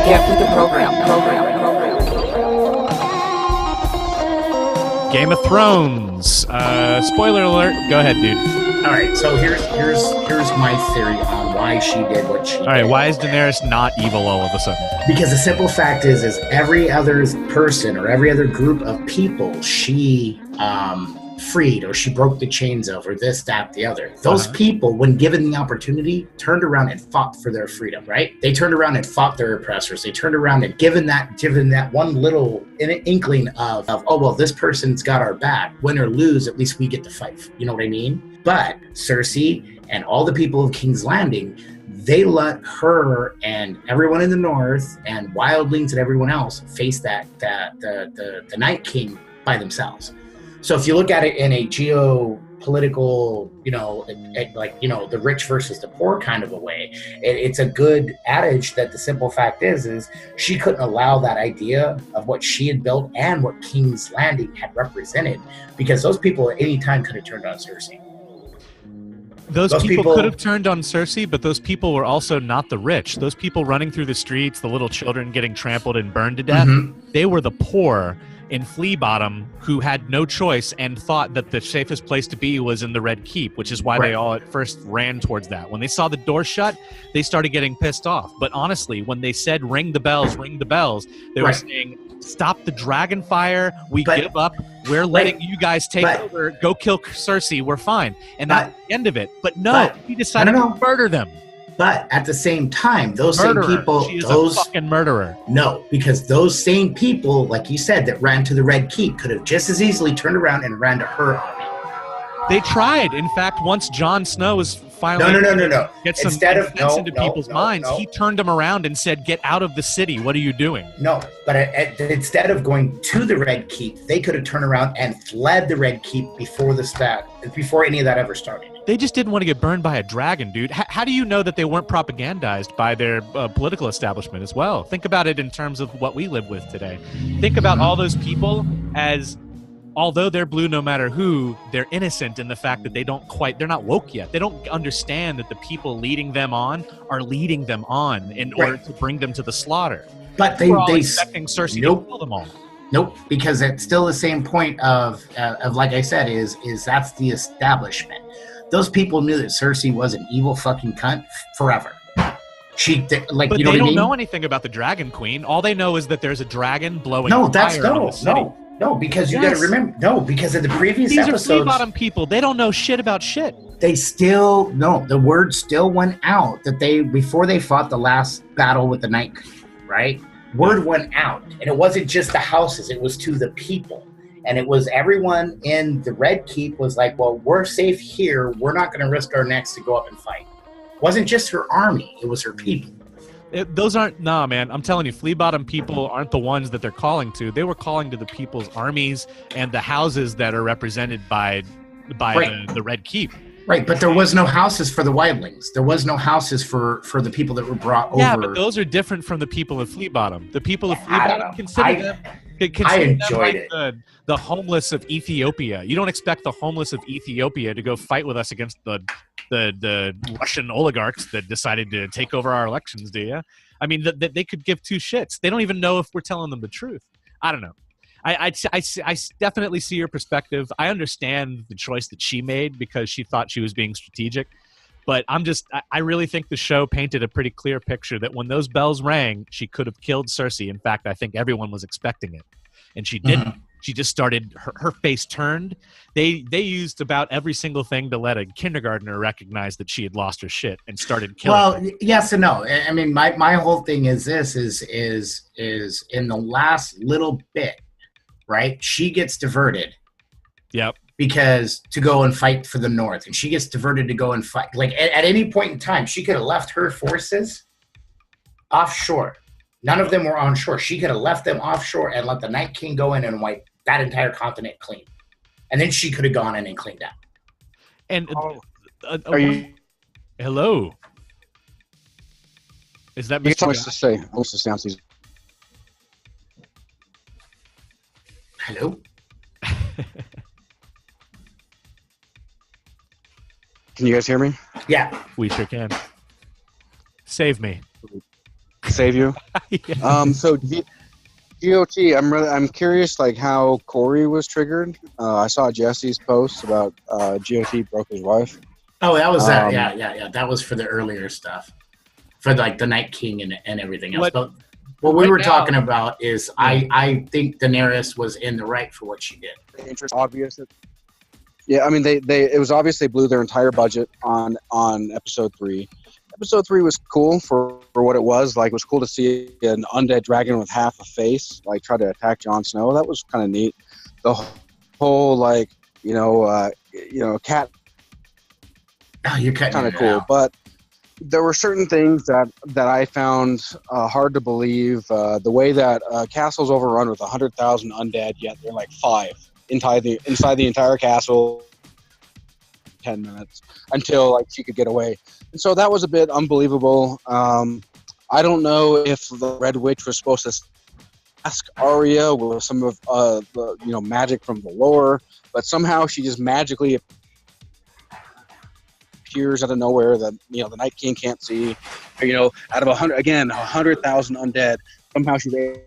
Get with the program. Game of Thrones. Spoiler alert. Go ahead, dude. All right. So here's my theory on why she did what she did. All right. Why is Daenerys not evil all of a sudden? Because the simple fact is every other person or every other group of people she freed or she broke the chains of or this, that, the other. Those people, when given the opportunity, turned around and fought for their freedom, right? They turned around and fought their oppressors. They turned around and given that one little inkling of oh, well, this person's got our back. Win or lose, at least we get to fight. You know what I mean? But Cersei and all the people of King's Landing, they let her and everyone in the north and wildlings and everyone else face the Night King by themselves. So if you look at it in a geopolitical, the rich versus the poor kind of a way, it's a good adage that the simple fact is she couldn't allow that idea of what she had built and what King's Landing had represented, because those people at any time could have turned on Cersei. Those people could have turned on Cersei, but those people were also not the rich. Those people running through the streets, the little children getting trampled and burned to death, they were the poor in Flea Bottom who had no choice and thought that the safest place to be was in the Red Keep, which is why they all at first ran towards that. When they saw the door shut, they started getting pissed off. But honestly, when they said ring the bells, they were saying, stop the dragon fire, give up, we're letting you guys take over, go kill Cersei, we're fine. And that's the end of it. But no, he decided to murder them. But at the same time, those same people... She is a fucking murderer. No, because those same people, like you said, that ran to the Red Keep could have just as easily turned around and ran to her army. They tried. In fact, once Jon Snow was finally... No. Get some sense into people's minds, he turned them around and said, get out of the city. What are you doing? No, but instead of going to the Red Keep, they could have turned around and fled the Red Keep before any of that ever started. They just didn't want to get burned by a dragon, dude. How do you know that they weren't propagandized by their political establishment as well? Think about it in terms of what we live with today. Think about all those people as, although they're blue no matter who, they're innocent in the fact that they're not woke yet. They don't understand that the people leading them on are leading them on in order to bring them to the slaughter. But they expecting Cersei to kill them all. Nope, because it's still the same point of like I said, is that's the establishment. Those people knew that Cersei was an evil fucking cunt forever. But they don't know anything about the Dragon Queen. All they know is that there's a dragon blowing fire on the city. No, because you got to remember. No, because in the previous episodes, these are Flea Bottom people. They don't know shit about shit. The word still went out that before they fought the last battle with the Night King, right? Word went out, and it wasn't just the houses; it was to the people. And it was everyone in the Red Keep was like, well, we're safe here. We're not going to risk our necks to go up and fight. It wasn't just her army. It was her people. Man. I'm telling you, Flea Bottom people aren't the ones that they're calling to. They were calling to the people's armies and the houses that are represented by the Red Keep. Right, but there was no houses for the wildlings. There was no houses for the people that were brought over. Yeah, but those are different from the people of Flea Bottom. The people of Flea Bottom consider the homeless of Ethiopia. You don't expect the homeless of Ethiopia to go fight with us against the Russian oligarchs that decided to take over our elections, do you? I mean, they could give two shits. They don't even know if we're telling them the truth. I don't know. I definitely see your perspective. I understand the choice that she made because she thought she was being strategic. But I really think the show painted a pretty clear picture that when those bells rang, she could have killed Cersei. In fact, I think everyone was expecting it. And she didn't. Mm-hmm. She just started, her face turned. They used about every single thing to let a kindergartner recognize that she had lost her shit and started killing her. Yes and no. I mean, my whole thing is this, is in the last little bit, right? She gets diverted. Yep. Because to go and fight for the North, and she gets diverted to go and fight. Like at any point in time, she could have left her forces offshore None of them were on shore. She could have left them offshore and let the Night King go in and wipe that entire continent clean. And then she could have gone in and cleaned out. And Are you? hello? Is that You Mr. tell me Josh? to say. I want to say on season. Hello? Can you guys hear me? Yeah. We sure can. Save me. Save you. Yeah. So GOT, I'm curious like how Corey was triggered. I saw Jesse's post about GOT broke his wife. Oh, that was that. Yeah. That was for the earlier stuff. For like the Night King and everything else. But what we were talking about is I think Daenerys was in the right for what she did. Obvious. Yeah, I mean it was obvious they blew their entire budget on episode 3. Episode 3 was cool for what it was. Like, it was cool to see an undead dragon with half a face, like, try to attack Jon Snow. That was kind of neat. The whole, like, cat. Oh, you're cutting kind of it cool. out. But there were certain things that I found hard to believe. The way that castle's overrun with 100,000 undead, yet they're like 5 inside the entire castle. 10 minutes until like she could get away, and so that was a bit unbelievable. I don't know if the Red Witch was supposed to ask Arya with some of the magic from the lore, but somehow she just magically appears out of nowhere that the Night King can't see. Out of 100,000 undead, somehow she's able.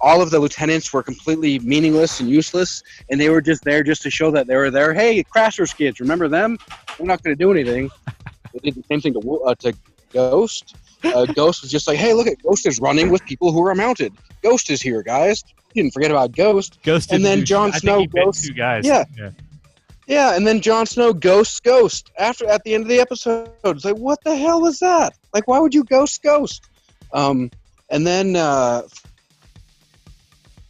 All of the lieutenants were completely meaningless and useless, and they were just there just to show that they were there. Hey, Crashers kids, remember them? We're not going to do anything. They did the same thing to Ghost. Ghost was just like, hey, look at Ghost is running with people who are mounted. Ghost is here, guys. You didn't forget about Ghost. And then Jon Snow Ghost. 2 guys. Yeah, and then Jon Snow Ghost. At the end of the episode, it's like, what the hell was that? Like, why would you Ghost? And then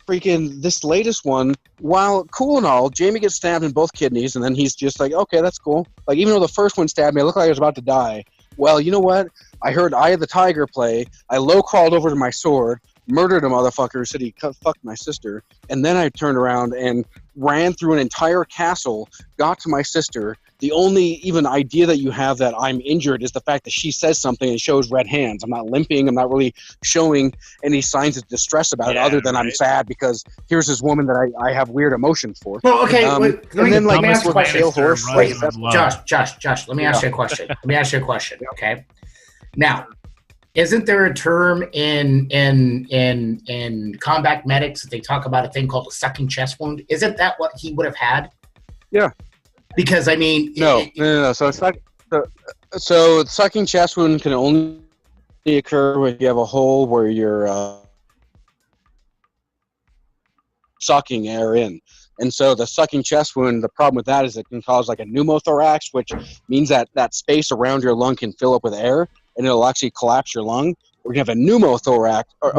freaking this latest one, while cool and all, Jaime gets stabbed in both kidneys, and then he's just like, okay, that's cool. Like, even though the first one stabbed me, I looked like I was about to die. Well, you know what? I heard Eye of the Tiger play. I low-crawled over to my sword, murdered a motherfucker who said he fucked my sister, and then I turned around and ran through an entire castle, got to my sister. The only even idea that you have that I'm injured is the fact that she says something and shows red hands. I'm not limping. I'm not really showing any signs of distress about it, other than I'm sad because here's this woman that I have weird emotions for. Well, okay. Let me ask you a question. Wait, Josh, let me ask you a question. Okay. Now, isn't there a term in combat medics that they talk about a thing called a sucking chest wound? Isn't that what he would have had? Yeah. Because I mean, no. So it's not. So sucking chest wound can only occur when you have a hole where you're sucking air in, and so the sucking chest wound. The problem with that is it can cause like a pneumothorax, which means that space around your lung can fill up with air, and it'll actually collapse your lung. Or you can have a pneumothorax, a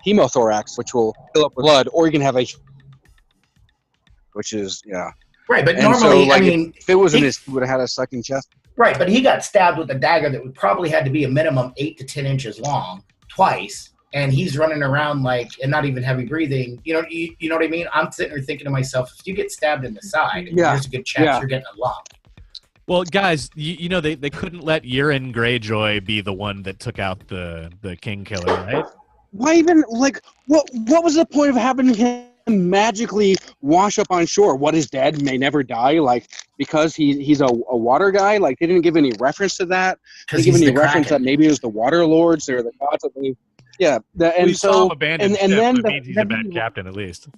hemothorax, which will fill up with blood, or you can have which is right, but and normally, so, like, I mean, if it was in his, he would have had a sucking chest. Right, but he got stabbed with a dagger that would probably had to be a minimum 8 to 10 inches long twice, and he's running around and not even heavy breathing. You know what I mean? I'm sitting there thinking to myself, if you get stabbed in the side, there's a good chance you're getting a lump. Well, guys, they couldn't let Euron Greyjoy be the one that took out the King Killer, right? Why even what was the point of having him magically wash up on shore? What is dead may never die, because he's a water guy. They didn't give any reference to that. They didn't give any reference that maybe it was the water lords or the gods that they we saw him abandoned ship, then it means he's a bad captain at least.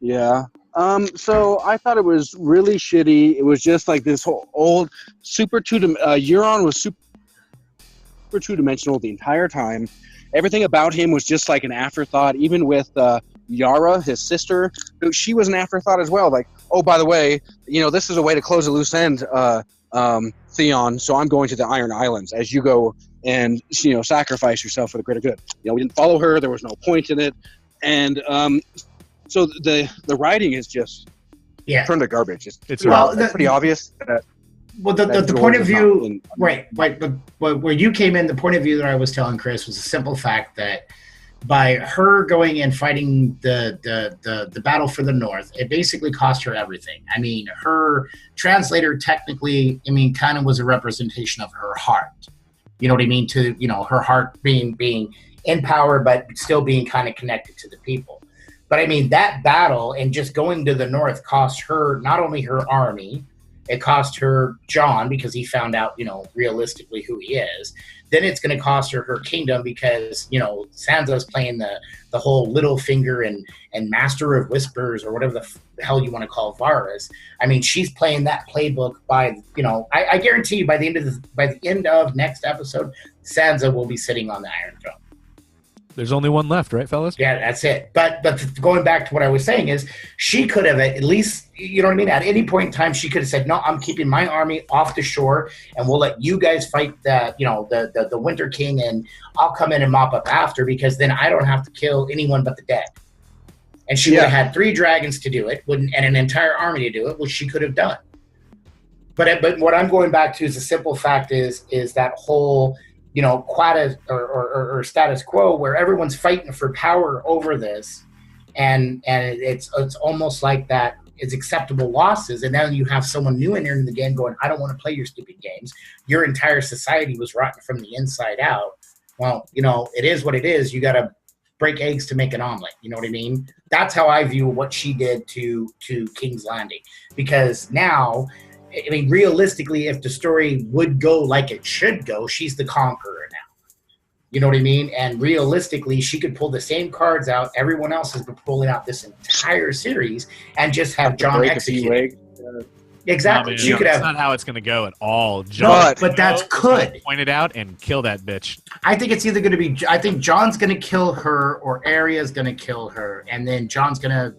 So I thought it was really shitty. It was just like this whole old super Euron was super two-dimensional the entire time. Everything about him was just like an afterthought, even with Yara, his sister, she was an afterthought as well. Like, oh, by the way, this is a way to close a loose end, Theon, so I'm going to the Iron Islands as you go and, sacrifice yourself for the greater good. We didn't follow her. There was no point in it. And so the writing is just turned to garbage. It's pretty obvious. Well, the point of view, right? But where you came in, the point of view that I was telling Chris was a simple fact that by her going and fighting the battle for the North, it basically cost her everything. I mean, her translator technically, I mean, kind of was a representation of her heart. You know what I mean? To, you know, her heart being in power, but still being kind of connected to the people. But I mean, that battle and just going to the North cost her not only her army, it cost her John because he found out, you know, realistically who he is. Then it's going to cost her her kingdom because, you know, Sansa's playing the whole Littlefinger and Master of Whispers or whatever the hell you want to call Varys. I mean, she's playing that playbook by, you know, I guarantee you by the end of next episode, Sansa will be sitting on the Iron Throne. There's only one left, right, fellas? Yeah, that's it. But going back to what I was saying is she could have at least, you know what I mean? At any point in time, she could have said, no, I'm keeping my army off the shore and we'll let you guys fight the Winter King and I'll come in and mop up after because then I don't have to kill anyone but the dead. And she would have had 3 dragons to do it and an entire army to do it, which she could have done. But what I'm going back to is the simple fact is that whole, you know, quota or status quo where everyone's fighting for power over this, and it's almost like that is acceptable losses, and then you have someone new entering the game going, I don't want to play your stupid games. Your entire society was rotten from the inside out. Well, you know, it is what it is. You got to break eggs to make an omelet. You know what I mean? That's how I view what she did to King's Landing, because now, I mean, realistically, if the story would go like it should go, she's the conqueror now. You know what I mean? And realistically, she could pull the same cards out everyone else has been pulling out this entire series and just have John execute. Exactly. No, she could have. That's not how it's going to go at all. John, but that's could point it out and kill that bitch. I think it's either going to be. I think John's going to kill her, or Arya's going to kill her, and then John's going to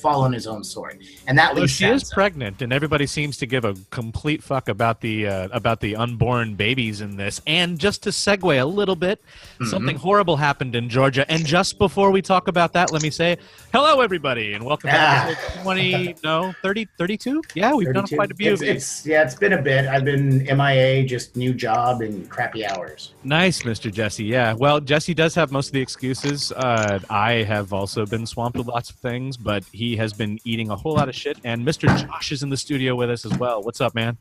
fall on his own sword, and that leaves she is pregnant, and everybody seems to give a complete fuck about the unborn babies in this. And just to segue a little bit, something horrible happened in Georgia. And just before we talk about that, let me say hello, everybody, and welcome to episode 32. Yeah, we've 32. Done quite a few of these. It's been a bit. I've been MIA, just new job and crappy hours. Nice, Mr. Jesse. Yeah, well, Jesse does have most of the excuses. I have also been swamped with lots of things, but he has been eating a whole lot of shit, and Mr. Josh is in the studio with us as well. What's up, man?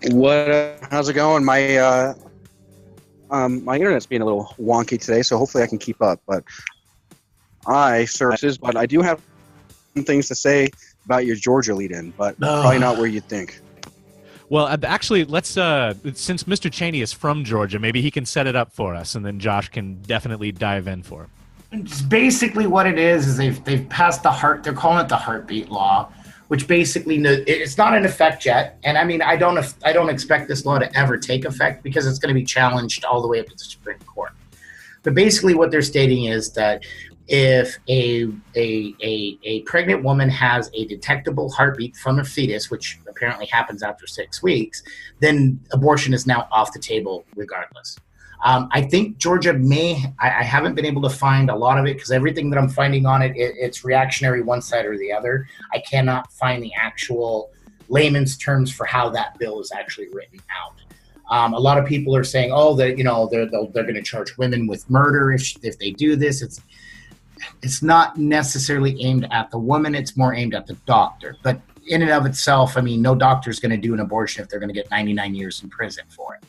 How's it going? My my internet's being a little wonky today, so hopefully I can keep up. But I do have some things to say about your Georgia lead-in, but probably not where you'd think. Well, actually, let's since Mr. Cheney is from Georgia, maybe he can set it up for us, and then Josh can definitely dive in for it. It's basically what it is they've passed they're calling it the heartbeat law, which basically it's not in effect yet. And I mean, I don't expect this law to ever take effect because it's going to be challenged all the way up to the Supreme Court. But basically what they're stating is that if a pregnant woman has a detectable heartbeat from a fetus, which apparently happens after 6 weeks, then abortion is now off the table regardless. I think Georgia I haven't been able to find a lot of it because everything that I'm finding on it's reactionary one side or the other. I cannot find the actual layman's terms for how that bill is actually written out. A lot of people are saying, that they're going to charge women with murder if they do this. It's not necessarily aimed at the woman. It's more aimed at the doctor. But in and of itself, I mean, no doctor is going to do an abortion if they're going to get 99 years in prison for it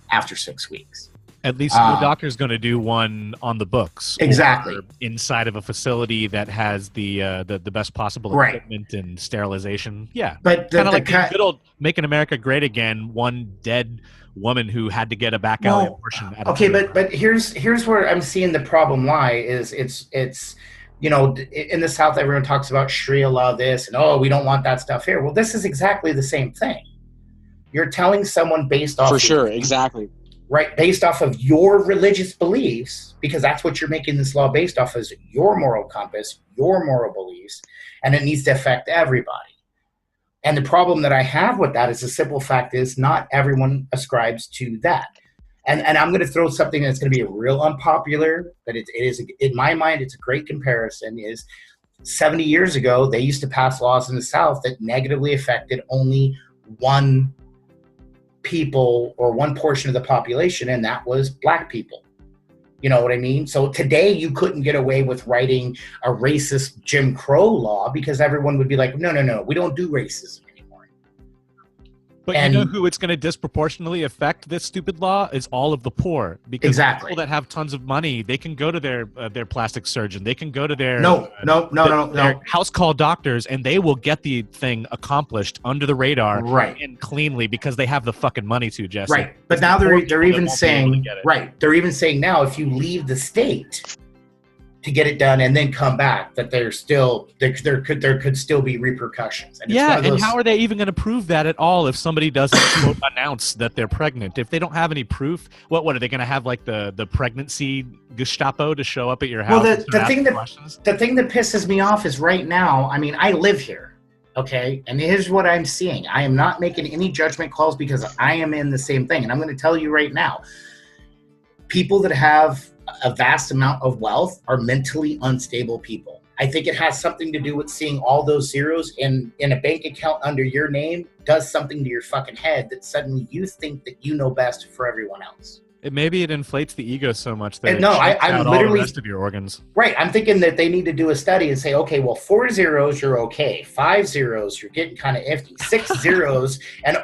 after 6 weeks. At least the doctor's going to do one on the books. Exactly. Or inside of a facility that has the best possible equipment and sterilization. Yeah. But kind of like the good old Making America Great Again, one dead woman who had to get a back alley abortion. But here's where I'm seeing the problem lie is it's in the South, everyone talks about Sharia law this and we don't want that stuff here. Well, this is exactly the same thing. You're telling someone based off exactly. Right, based off of your religious beliefs, because that's what you're making this law based off is your moral compass, your moral beliefs, and it needs to affect everybody. And the problem that I have with that is the simple fact is not everyone ascribes to that. And I'm going to throw something that's going to be real unpopular, but it is in my mind, it's a great comparison, is 70 years ago, they used to pass laws in the South that negatively affected only one people or one portion of the population, and that was black people. You know what I mean? So today you couldn't get away with writing a racist Jim Crow law because everyone would be like, no, we don't do racism anymore. But you know who it's going to disproportionately affect, this stupid law, is all of the poor. Because people that have tons of money, they can go to their plastic surgeon. They can go to their their house call doctors, and they will get the thing accomplished under the radar and cleanly because they have the fucking money to, Jesse. Right. But now they're even saying, they're even saying now if you leave the state to get it done and then come back, that there could still be repercussions. And and how are they even going to prove that at all if somebody doesn't quote, announce that they're pregnant? If they don't have any proof, what are they going to have, like the pregnancy Gestapo to show up at your house? Well, the thing that pisses me off is right now, I mean, I live here, okay? And here's what I'm seeing. I am not making any judgment calls because I am in the same thing. And I'm going to tell you right now, people that have a vast amount of wealth are mentally unstable people. I think it has something to do with seeing all those zeros in a bank account under your name does something to your fucking head that suddenly you think that you know best for everyone else. Maybe it inflates the ego so much that I'm literally all the rest of your organs. Right. I'm thinking that they need to do a study and say, okay, well, 4 zeros, you're okay. 5 zeros, you're getting kind of iffy. 6 zeros, and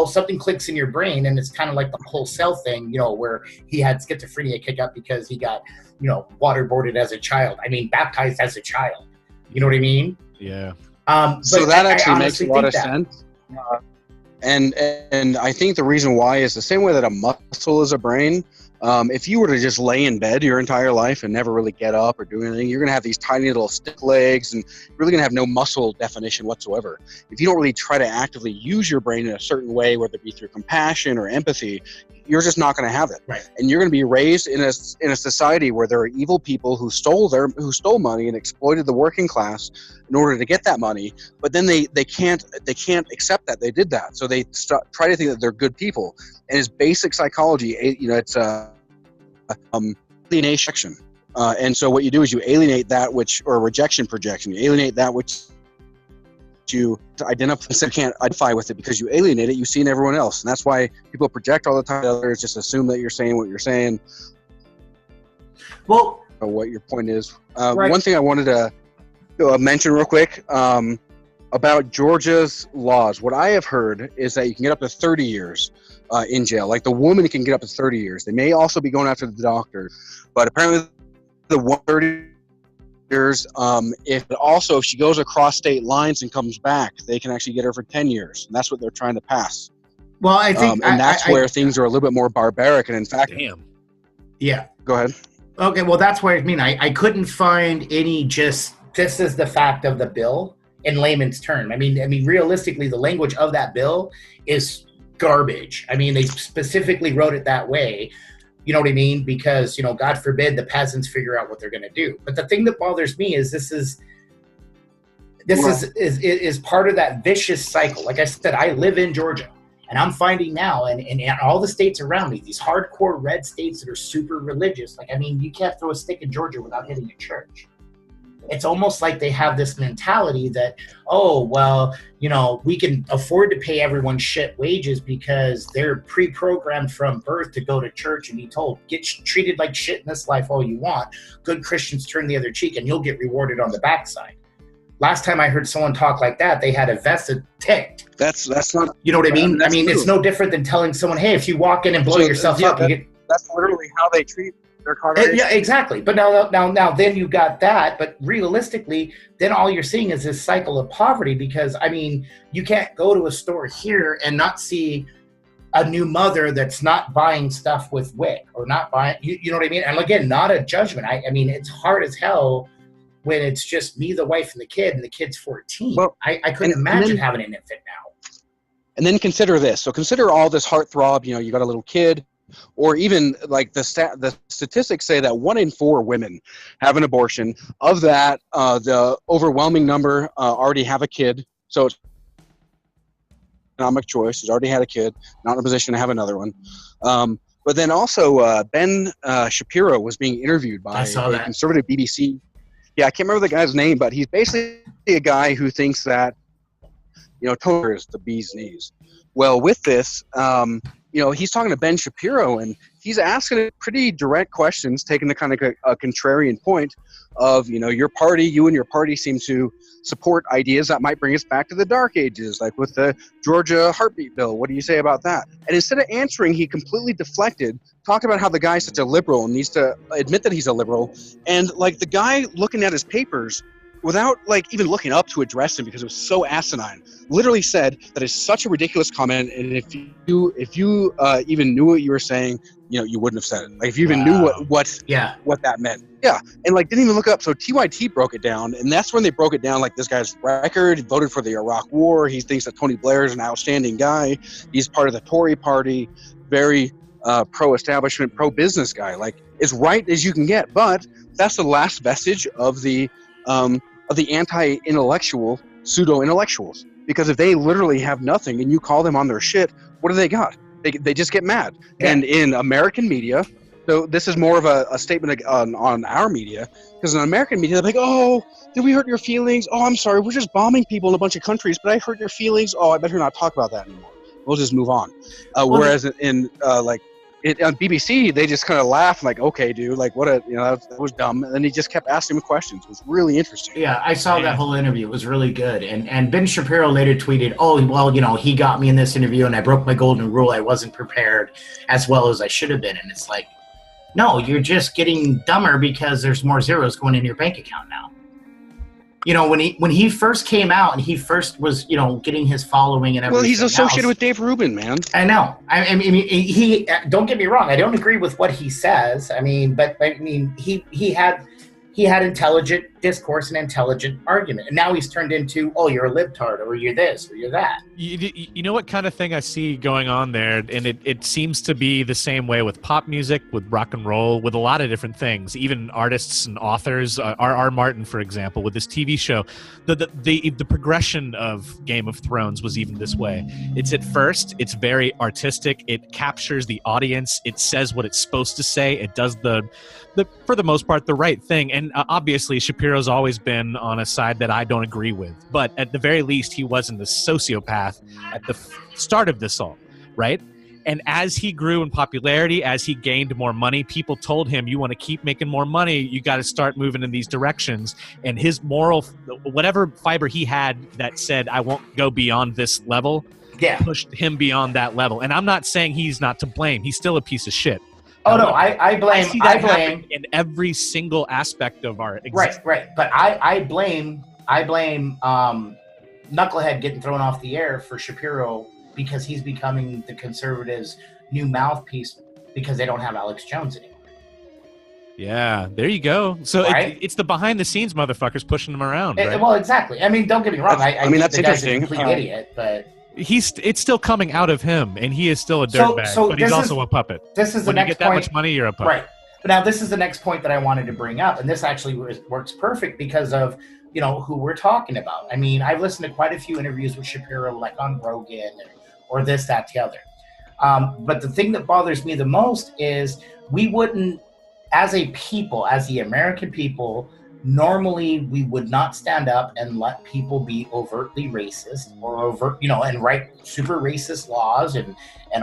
something clicks in your brain, and it's kind of like the whole cell thing, where he had schizophrenia kick up because he got, waterboarded as a child. I mean, baptized as a child. You know what I mean? Yeah. So that actually makes a lot of sense. And I think the reason why is the same way that a muscle is a brain. If you were to just lay in bed your entire life and never really get up or do anything, you're going to have these tiny little stick legs and you're really going to have no muscle definition whatsoever. If you don't really try to actively use your brain in a certain way, whether it be through compassion or empathy, you're just not going to have it. Right. And you're going to be raised in a society where there are evil people who stole money and exploited the working class in order to get that money. But then they can't accept that they did that. So they try to think that they're good people. And it's basic psychology. It's alienation. And so what you do is you alienate that or rejection projection. You alienate that which you can't identify with it because you alienate it. You see in everyone else, and that's why people project all the time. Others just assume that you're saying what you're saying. Well, what your point is. One thing I wanted to mention real quick about Georgia's laws. What I have heard is that you can get up to 30 years in jail. Like the woman can get up to 30 years. They may also be going after the doctor, but apparently the 130 years. If she goes across state lines and comes back, they can actually get her for 10 years. And that's what they're trying to pass. Well, I think, and that's where things are a little bit more barbaric. And in fact, yeah. Go ahead. Okay, well, that's what I mean. I couldn't find any. This is the fact of the bill in layman's term. I mean, realistically, the language of that bill is garbage. I mean, they specifically wrote it that way. You know what I mean? Because, God forbid the peasants figure out what they're going to do. But the thing that bothers me is this is part of that vicious cycle. Like I said, I live in Georgia, and I'm finding now, and all the states around me, these hardcore red states that are super religious. Like, I mean, you can't throw a stick in Georgia without hitting a church. It's almost like they have this mentality that, we can afford to pay everyone shit wages because they're pre-programmed from birth to go to church and be told, get treated like shit in this life all you want. Good Christians turn the other cheek and you'll get rewarded on the backside. Last time I heard someone talk like that, they had a vested ticked. That's not... You know what I mean? I mean, true. It's no different than telling someone, hey, if you walk in and blow yourself up, that's literally how they treat their congregation. Yeah, exactly. But now then you got that. But realistically, then all you're seeing is this cycle of poverty because, I mean, you can't go to a store here and not see a new mother that's not buying stuff with WIC or not buying, you know what I mean? And again, not a judgment. I mean, it's hard as hell when it's just me, the wife, and the kid's 14. Well, I couldn't imagine having an infant now. And then consider this. So consider all this heartthrob, you got a little kid. Or even like the statistics say that 1 in 4 women have an abortion. Of that, the overwhelming number already have a kid. So it's economic choice. He's already had a kid, not in a position to have another one. But then also Ben Shapiro was being interviewed by a conservative BBC. Yeah, I can't remember the guy's name, but he's basically a guy who thinks that, toner is the bee's knees. Well, with this, he's talking to Ben Shapiro, and he's asking pretty direct questions, taking the kind of a contrarian point of, you and your party seem to support ideas that might bring us back to the dark ages, like with the Georgia heartbeat bill. What do you say about that? And instead of answering, he completely deflected, talked about how the guy's such a liberal and needs to admit that he's a liberal. And like the guy looking at his papers without like even looking up to address him because it was so asinine, literally said that is such a ridiculous comment, and if you even knew what you were saying, you wouldn't have said it. Like if you even knew what that meant. Yeah. And like didn't even look up. So TYT broke it down, and that's when they broke it down like this guy's record. He voted for the Iraq War. He thinks that Tony Blair is an outstanding guy. He's part of the Tory party, very pro-establishment, pro-business guy. Like as right as you can get. But that's the last vestige of the anti-intellectual pseudo-intellectuals, because if they literally have nothing and you call them on their shit, what do they got? They just get mad. Yeah. And in American media, so this is more of a statement on our media, because in American media they're like, oh, did we hurt your feelings? Oh, I'm sorry, we're just bombing people in a bunch of countries, but I hurt your feelings. Oh, I better not talk about that anymore. We'll just move on. Whereas in on BBC, they just kind of laughed like, okay, dude, like that was dumb. And then he just kept asking him questions. It was really interesting. Yeah, I saw that whole interview. It was really good. And Ben Shapiro later tweeted, oh, well, he got me in this interview and I broke my golden rule. I wasn't prepared as well as I should have been. And it's like, no, you're just getting dumber because there's more zeros going in your bank account now. When he first came out and he first was, getting his following and everything. Well, he's associated with Dave Rubin, man. I know. I mean, he don't get me wrong. I don't agree with what he says. I mean, but he had intelligent discourse and intelligent argument. And now he's turned into, oh, you're a libtard, or you're this, or you're that. You know what kind of thing I see going on there? And it seems to be the same way with pop music, with rock and roll, with a lot of different things, even artists and authors. R.R. Martin, for example, with this TV show, the progression of Game of Thrones was even this way. It's at first, it's very artistic. It captures the audience. It says what it's supposed to say. It does for the most part, the right thing. And obviously, Shapiro's always been on a side that I don't agree with. But at the very least, he wasn't a sociopath at the start of this all, right? And as he grew in popularity, as he gained more money, people told him, you want to keep making more money, you got to start moving in these directions. And his moral, whatever fiber he had that said, I won't go beyond this level, pushed him beyond that level. And I'm not saying he's not to blame. He's still a piece of shit. Oh, no, I blame in every single aspect of our existence. Right. But I blame Knucklehead getting thrown off the air for Shapiro because he's becoming the conservatives' new mouthpiece because they don't have Alex Jones anymore. Yeah, there you go. So right? It's the behind-the-scenes motherfuckers pushing him around, right? Well, exactly. I mean, don't get me wrong. I mean, that's interesting. He's a complete idiot, but... It's still coming out of him, and he is still a dirtbag, but he's also a puppet. This is when the you next get that much money, you're a puppet. Right. But now this is the next point that I wanted to bring up, and this actually works perfect because of who we're talking about. I mean, I've listened to quite a few interviews with Shapiro, like on Rogan or this, that, the other. But the thing that bothers me the most is we wouldn't, as a people, as the American people, normally we would not stand up and let people be overtly racist or and write super racist laws and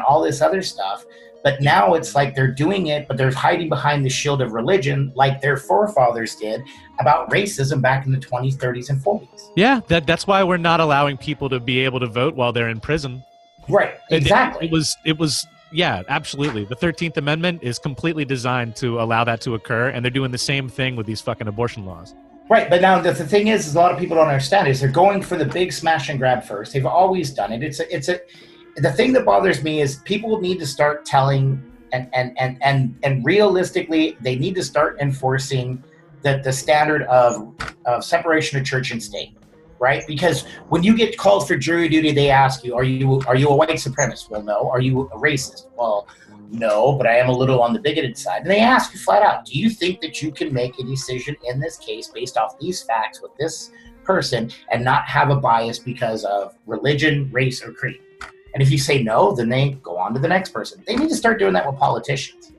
all this other stuff. But now it's like they're doing it, but they're hiding behind the shield of religion like their forefathers did about racism back in the 20s, 30s, and 40s. Yeah, that's why we're not allowing people to be able to vote while they're in prison. Right, exactly. It was yeah, absolutely. The 13th Amendment is completely designed to allow that to occur, and they're doing the same thing with these fucking abortion laws. Right, but now the thing is a lot of people don't understand is they're going for the big smash and grab first. They've always done it. The thing that bothers me is people need to start telling and realistically they need to start enforcing the standard of separation of church and state. Right? Because when you get called for jury duty, they ask you, are you a white supremacist? Well, no. Are you a racist? Well, no, but I am a little on the bigoted side. And they ask you flat out, do you think that you can make a decision in this case based off these facts with this person and not have a bias because of religion, race, or creed? And if you say no, then they go on to the next person. They need to start doing that with politicians.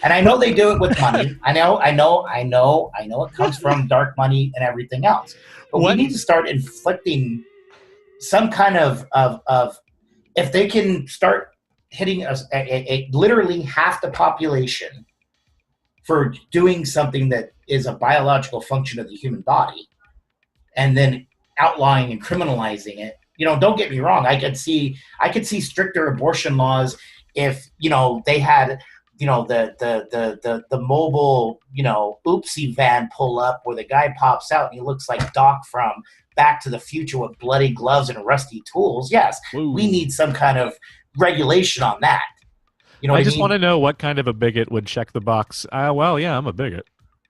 And I know they do it with money. I know it comes from dark money and everything else. But we need to start inflicting some kind of if they can start hitting literally half the population for doing something that is a biological function of the human body, and then outlawing and criminalizing it. Don't get me wrong. I could see stricter abortion laws if, they had, the mobile, oopsie van pull up where the guy pops out and he looks like Doc from Back to the Future with bloody gloves and rusty tools. Yes, Ooh. We need some kind of regulation on that. I just want to know what kind of a bigot would check the box. Well, yeah, I'm a bigot.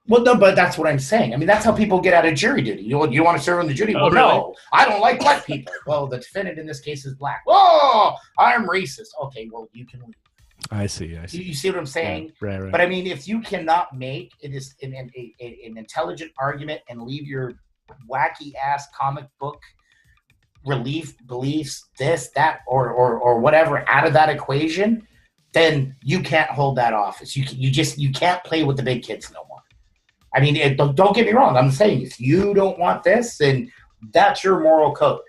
Well, no, but that's what I'm saying. I mean, that's how people get out of jury duty. You want to serve on the jury? Oh, well, really? No, I don't like black people. Well, the defendant in this case is black. Oh, I'm racist. Okay, well, you can leave. I see. You see what I'm saying? Yeah, right. But I mean, if you cannot make it is an intelligent argument and leave your wacky ass comic book beliefs, this, that, or whatever out of that equation, then you can't hold that office. You can't play with the big kids no more. I mean, don't get me wrong. I'm saying if you don't want this, then that's your moral code.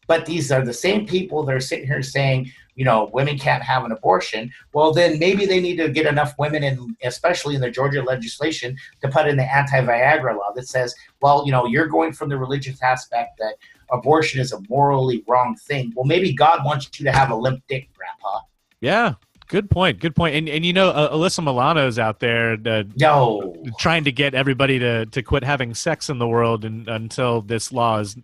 But these are the same people that are sitting here saying, women can't have an abortion. Well, then maybe they need to get enough women, especially in the Georgia legislation, to put in the anti-Viagra law that says, well, you're going from the religious aspect that abortion is a morally wrong thing. Well, maybe God wants you to have a limp dick, Grandpa. Yeah. Good point. And Alyssa Milano's out there trying to get everybody to quit having sex in the world until this law is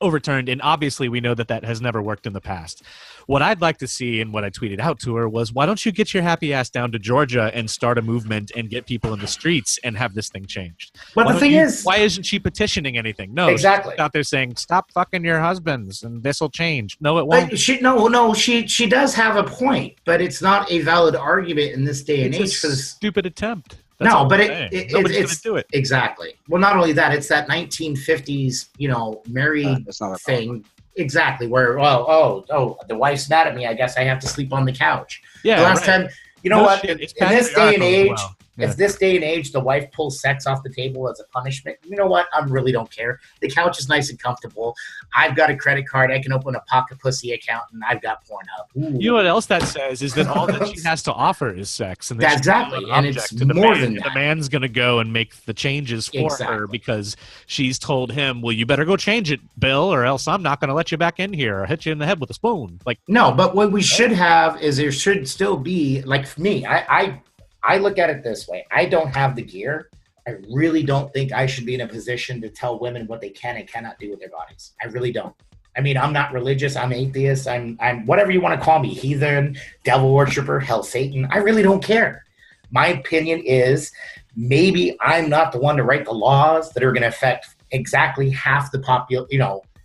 overturned. And obviously we know that has never worked in the past. What I'd like to see, and what I tweeted out to her, was why don't you get your happy ass down to Georgia and start a movement and get people in the streets and have this thing changed? But the thing is, why isn't she petitioning anything? No, exactly. She's out there saying, stop fucking your husbands and this will change. No, it won't. She does have a point, but it's not a valid argument in this day and age for this stupid attempt. That's nobody's it's going to do it. Exactly. Well, not only that, it's that 1950s, married thing. Exactly. Where, the wife's mad at me. I guess I have to sleep on the couch. Yeah. The last time, what? Shit. In this day and age, Yeah. If this day and age the wife pulls sex off the table as a punishment, you know what? I really don't care. The couch is nice and comfortable. I've got a credit card. I can open a pocket pussy account, and I've got Pornhub. Ooh. You know what else that says is that all that she has to offer is sex, and that's exactly, and it's more than that. The man's going to go and make the changes for her because she's told him, "Well, you better go change it, Bill, or else I'm not going to let you back in here or hit you in the head with a spoon." Like, no, but what we should have is there should still be, like, for me, I look at it this way. I don't have the gear. I really don't think I should be in a position to tell women what they can and cannot do with their bodies. I really don't. I mean, I'm not religious. I'm atheist. I'm whatever you want to call me, heathen, devil worshiper, hell, Satan. I really don't care. My opinion is maybe I'm not the one to write the laws that are going to affect exactly half the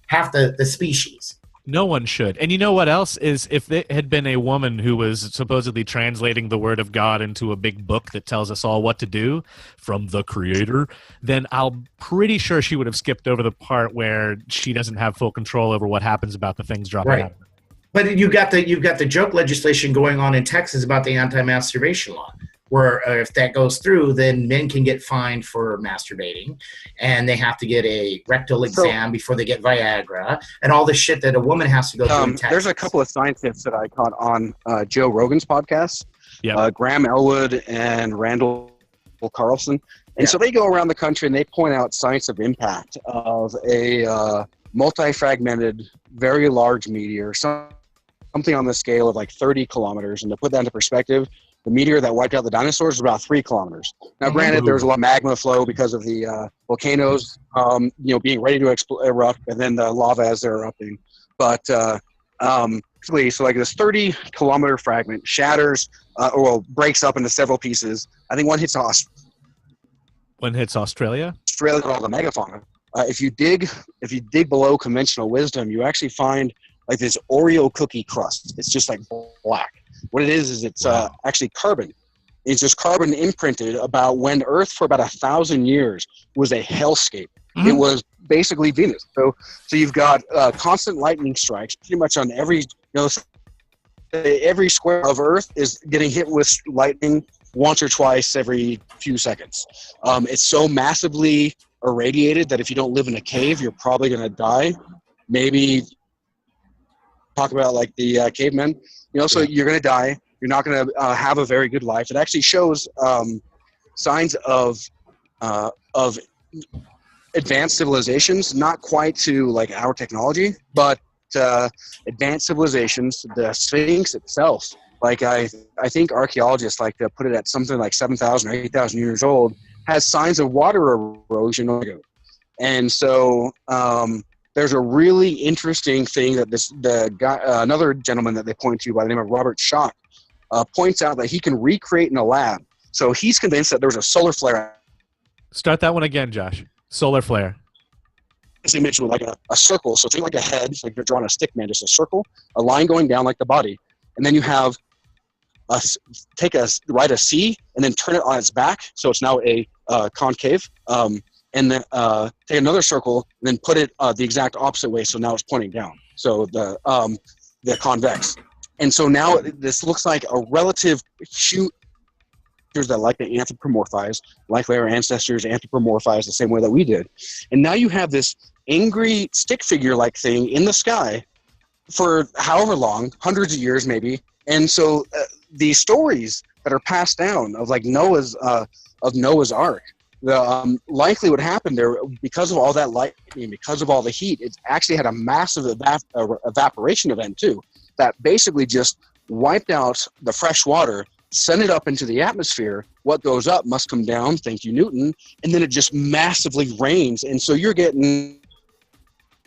half the species. No one should. And you know what else is, if it had been a woman who was supposedly translating the word of God into a big book that tells us all what to do from the creator, then I'm pretty sure she would have skipped over the part where she doesn't have full control over what happens about the things dropping out. But you've got the joke legislation going on in Texas about the anti-masturbation law, where if that goes through, then men can get fined for masturbating, and they have to get a rectal exam before they get Viagra, and all the shit that a woman has to go through in Texas. There's a couple of science tips that I caught on Joe Rogan's podcast, Graham Elwood and Randall Carlson. And so they go around the country and they point out science of impact of a multi-fragmented, very large meteor, something on the scale of like 30 kilometers. And to put that into perspective, the meteor that wiped out the dinosaurs was about 3 kilometers. Now, granted, there was a lot of magma flow because of the volcanoes, being ready to erupt, and then the lava as they're erupting. But basically, so like this 30-kilometer fragment shatters, breaks up into several pieces. I think one hits Australia. Australia, all the megafauna. If you dig below conventional wisdom, you actually find like this Oreo cookie crust. It's just like black. What it is it's actually carbon. It's just carbon imprinted about when Earth for about 1,000 years was a hellscape. Mm-hmm. It was basically Venus. So you've got constant lightning strikes pretty much on every square of Earth is getting hit with lightning once or twice every few seconds. It's so massively irradiated that if you don't live in a cave, you're probably going to die. Maybe talk about like the cavemen. So you're going to die. You're not going to have a very good life. It actually shows signs of advanced civilizations, not quite to like our technology, but advanced civilizations. The Sphinx itself, like I think archaeologists like to put it at something like 7,000 or 8,000 years old, has signs of water erosion. And so there's a really interesting thing that another gentleman that they point to by the name of Robert Schock points out that he can recreate in a lab. So he's convinced that there was a solar flare. Start that one again, Josh. Solar flare. This image with like a circle. So think like a head, like you're drawing a stick man, just a circle, a line going down like the body. And then you have write a C and then turn it on its back. So it's now a concave. And then take another circle and then put it the exact opposite way. So now it's pointing down. So the convex. And so now this looks like a relative shoot that like to anthropomorphize, likely our ancestors anthropomorphized the same way that we did. And now you have this angry stick figure-like thing in the sky for however long, hundreds of years maybe. And so these stories that are passed down of like Noah's Ark, likely what happened there, because of all that lightning, because of all the heat, it actually had a massive evaporation event too, that basically just wiped out the fresh water, sent it up into the atmosphere. What goes up must come down, thank you, Newton, and then it just massively rains. And so you're getting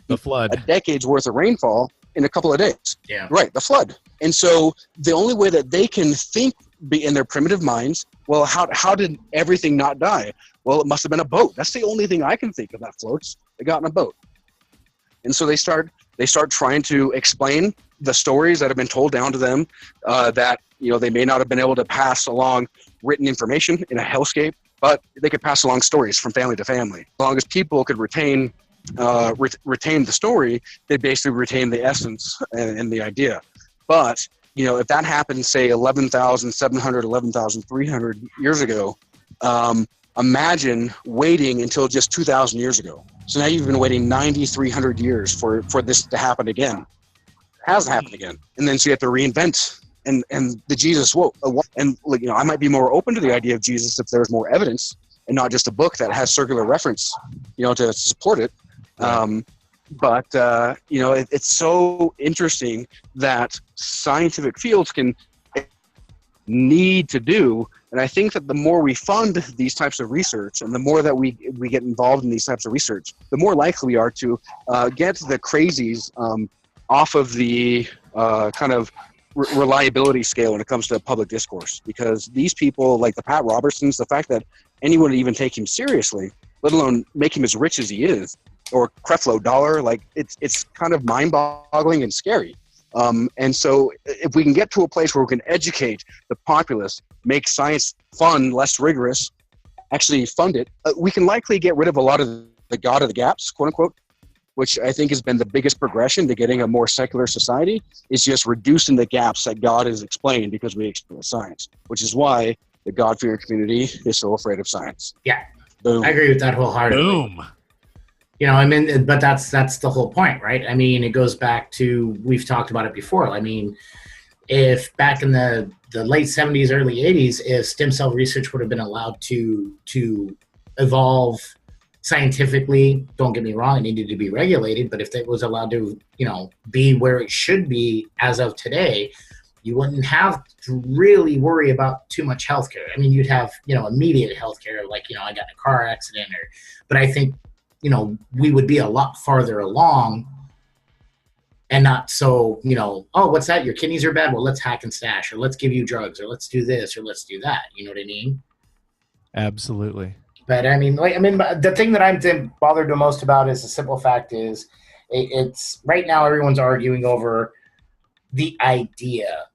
the flood, a decade's worth of rainfall in a couple of days. Yeah. Right, the flood. And so the only way that they can think in their primitive minds, well, how did everything not die? Well, it must have been a boat. That's the only thing I can think of that floats. They got in a boat. And so they start trying to explain the stories that have been told down to them, that they may not have been able to pass along written information in a hellscape, but they could pass along stories from family to family. As long as people could retain the story, they basically retain the essence and the idea. But if that happened, say 11,700, 11,300 years ago, imagine waiting until just 2,000 years ago. So now you've been waiting 9,300 years for this to happen again. It hasn't happened again. And then so you have to reinvent and the Jesus. And I might be more open to the idea of Jesus if there's more evidence and not just a book that has circular reference, to support it. But it's so interesting that scientific fields can need to do. And I think that the more we fund these types of research and the more that we get involved in these types of research, the more likely we are to get the crazies off of the kind of reliability scale when it comes to public discourse. Because these people, like the Pat Robertsons, the fact that anyone would even take him seriously, let alone make him as rich as he is, or Creflo Dollar, like it's kind of mind-boggling and scary. And so if we can get to a place where we can educate the populace, make science fun, less rigorous, actually fund it, we can likely get rid of a lot of the God of the gaps, quote unquote, which I think has been the biggest progression to getting a more secular society, is just reducing the gaps that God has explained because we explain science, which is why the God-fearing community is so afraid of science. Yeah, Boom. I agree with that wholeheartedly. Boom. But that's the whole point, right? I mean, it goes back to, we've talked about it before. I mean, if back in the late 70s, early 80s, if stem cell research would have been allowed to evolve scientifically, don't get me wrong, it needed to be regulated, but if it was allowed to, be where it should be as of today, you wouldn't have to really worry about too much healthcare. I mean, you'd have, immediate healthcare, like, I got in a car accident, but I think, we would be a lot farther along and not so, oh, what's that? Your kidneys are bad? Well, let's hack and stash, or let's give you drugs, or let's do this, or let's do that. You know what I mean? Absolutely. But I mean, the thing that I'm bothered the most about is the simple fact is it's right now everyone's arguing over the idea,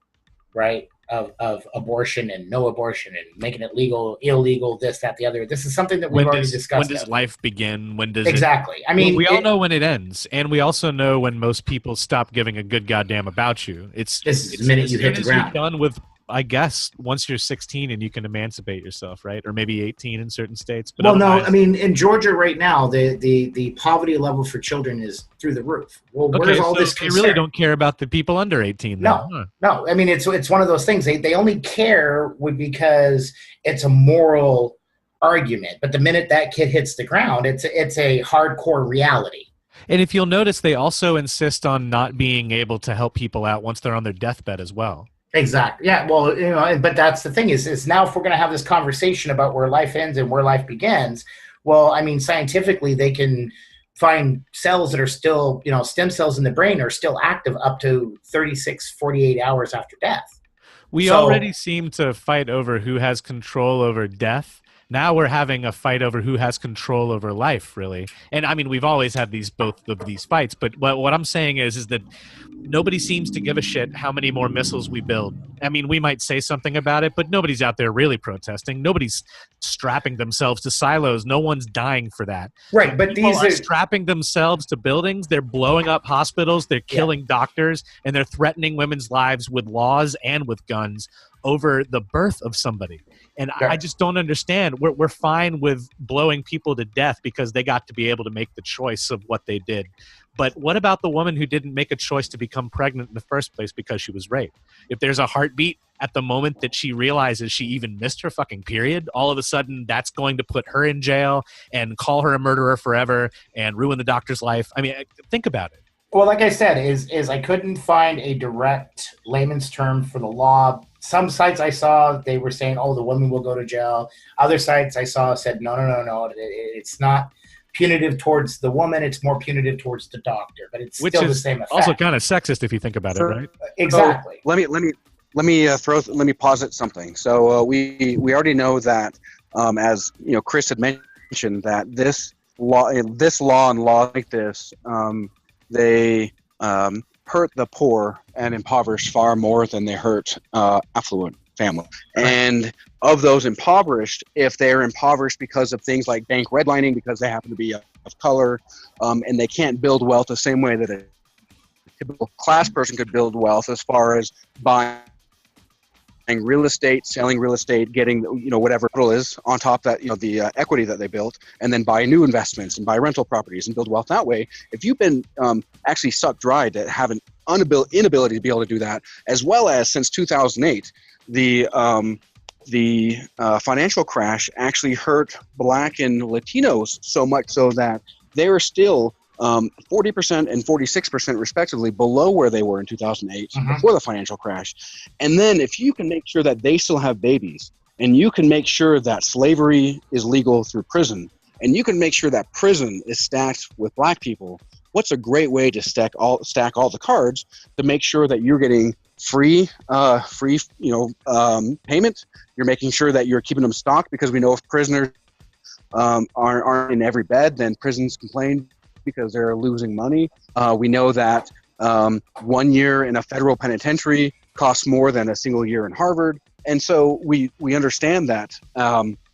right, of abortion and no abortion and making it legal, illegal, this, that, the other. This is something that we've already discussed. When does life begin? When does exactly? I mean, we all know when it ends, and we also know when most people stop giving a good goddamn about you. It's the minute you hit the ground. You're done with I guess once you're 16 and you can emancipate yourself, right? Or maybe 18 in certain states. But well, no, I mean, in Georgia right now, the poverty level for children is through the roof. Well, where's all this they concern? really don't care about the people under 18 then. No. I mean, it's one of those things. They only care because it's a moral argument. But the minute that kid hits the ground, it's a hardcore reality. And if you'll notice, they also insist on not being able to help people out once they're on their deathbed as well. Exactly. Yeah. Well, but that's the thing is now if we're going to have this conversation about where life ends and where life begins, well, I mean, scientifically, they can find cells that are still, stem cells in the brain are still active up to 36, 48 hours after death. We already seem to fight over who has control over death. Now we're having a fight over who has control over life, really. And I mean, we've always had both of these fights, but what I'm saying is that nobody seems to give a shit how many more missiles we build. I mean, we might say something about it, but nobody's out there really protesting. Nobody's strapping themselves to silos. No one's dying for that. Right, but People these are are strapping themselves to buildings. They're blowing up hospitals. They're killing doctors, and they're threatening women's lives with laws and with guns over the birth of somebody. And I just don't understand. We're fine with blowing people to death because they got to be able to make the choice of what they did. But what about the woman who didn't make a choice to become pregnant in the first place because she was raped? If there's a heartbeat at the moment that she realizes she even missed her fucking period, all of a sudden that's going to put her in jail and call her a murderer forever and ruin the doctor's life. I mean, think about it. Well, like I said, is I couldn't find a direct layman's term for the law. Some sites I saw, they were saying, oh, the woman will go to jail. Other sites I saw said, no. It's not punitive towards the woman. It's more punitive towards the doctor. But it's still the same effect. Also kind of sexist if you think about it, right? Exactly. So let me posit something. So we already know that as Chris had mentioned that this law and laws like this they hurt the poor and impoverished far more than they hurt affluent families. And of those impoverished, if they're impoverished because of things like bank redlining, because they happen to be of color, and they can't build wealth the same way that a typical class person could build wealth, as far as buying real estate, selling real estate, getting whatever it is on top of that, the equity that they built, and then buy new investments and buy rental properties and build wealth that way. If you've been actually sucked dry to have an inability to be able to do that, as well as since 2008, the financial crash actually hurt Black and Latinos so much so that they are still 40% and 46% respectively below where they were in 2008 before the financial crash. And then if you can make sure that they still have babies, and you can make sure that slavery is legal through prison, and you can make sure that prison is stacked with Black people, what's a great way to stack all the cards to make sure that you're getting free payment. You're making sure that you're keeping them stocked, because we know if prisoners aren't in every bed, then prisons complain because they're losing money. We know that 1 year in a federal penitentiary costs more than a single year in Harvard. And so we understand that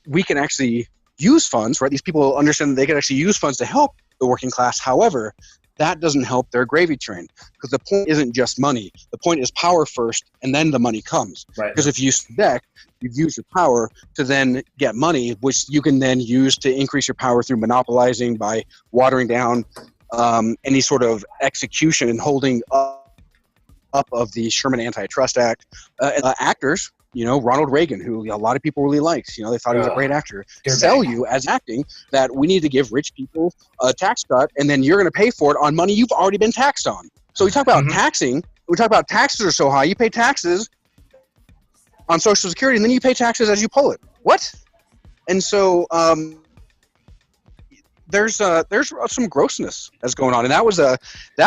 we can actually use funds, right? These people understand that they can actually use funds to help the working class. However, that doesn't help their gravy train, because the point isn't just money. The point is power first, and then the money comes. Right. Because if you deck, you've used your power to then get money, which you can then use to increase your power through monopolizing, by watering down any sort of execution and holding up of the Sherman Antitrust Act. Actors, Ronald Reagan, who a lot of people really liked, they thought he was a great actor, sell you as acting that we need to give rich people a tax cut, and then you're going to pay for it on money you've already been taxed on. So we talk about taxing. We talk about taxes are so high. You pay taxes on Social Security, and then you pay taxes as you pull it. What? And so there's some grossness that's going on, and that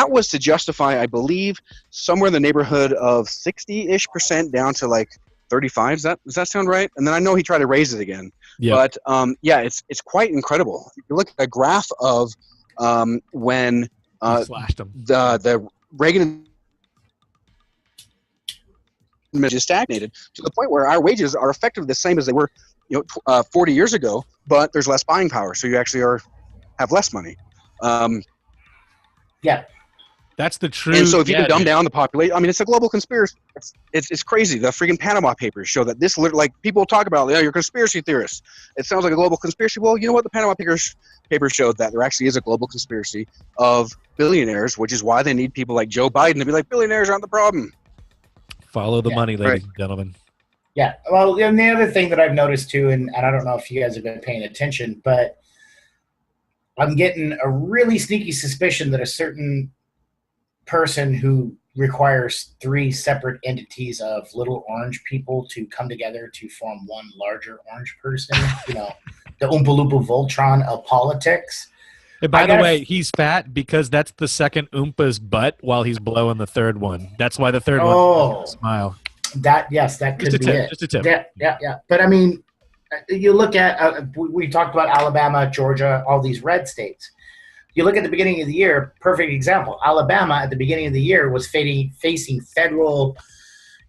was to justify, I believe, somewhere in the neighborhood of 60-ish% down to like 35. Does that sound right? And then I know he tried to raise it again. Yeah. But it's quite incredible. If you look at the graph of when the Reagan just stagnated to the point where our wages are effectively the same as they were 40 years ago, but there's less buying power, so you actually have less money. That's the true. And so if you can dumb down the population, I mean, it's a global conspiracy. It's crazy. The freaking Panama Papers show that this, like, people talk about, you're conspiracy theorists. It sounds like a global conspiracy. Well, you know what? The Panama Papers showed that there actually is a global conspiracy of billionaires, which is why they need people like Joe Biden to be like, billionaires aren't the problem. Follow the money, ladies and gentlemen. Yeah. Well, and the other thing that I've noticed too, and I don't know if you guys have been paying attention, but I'm getting a really sneaky suspicion that a certain person who requires 3 separate entities of little orange people to come together to form one larger orange person, the Oompa Loompa Voltron of politics. And by the way, he's fat because that's the second Oompa's butt while he's blowing the third one. That's why the third one doesn't smile. That could be it. Just a tip. Yeah. But I mean, you look at, we talked about Alabama, Georgia, all these red states. You look at the beginning of the year, perfect example. Alabama at the beginning of the year was facing federal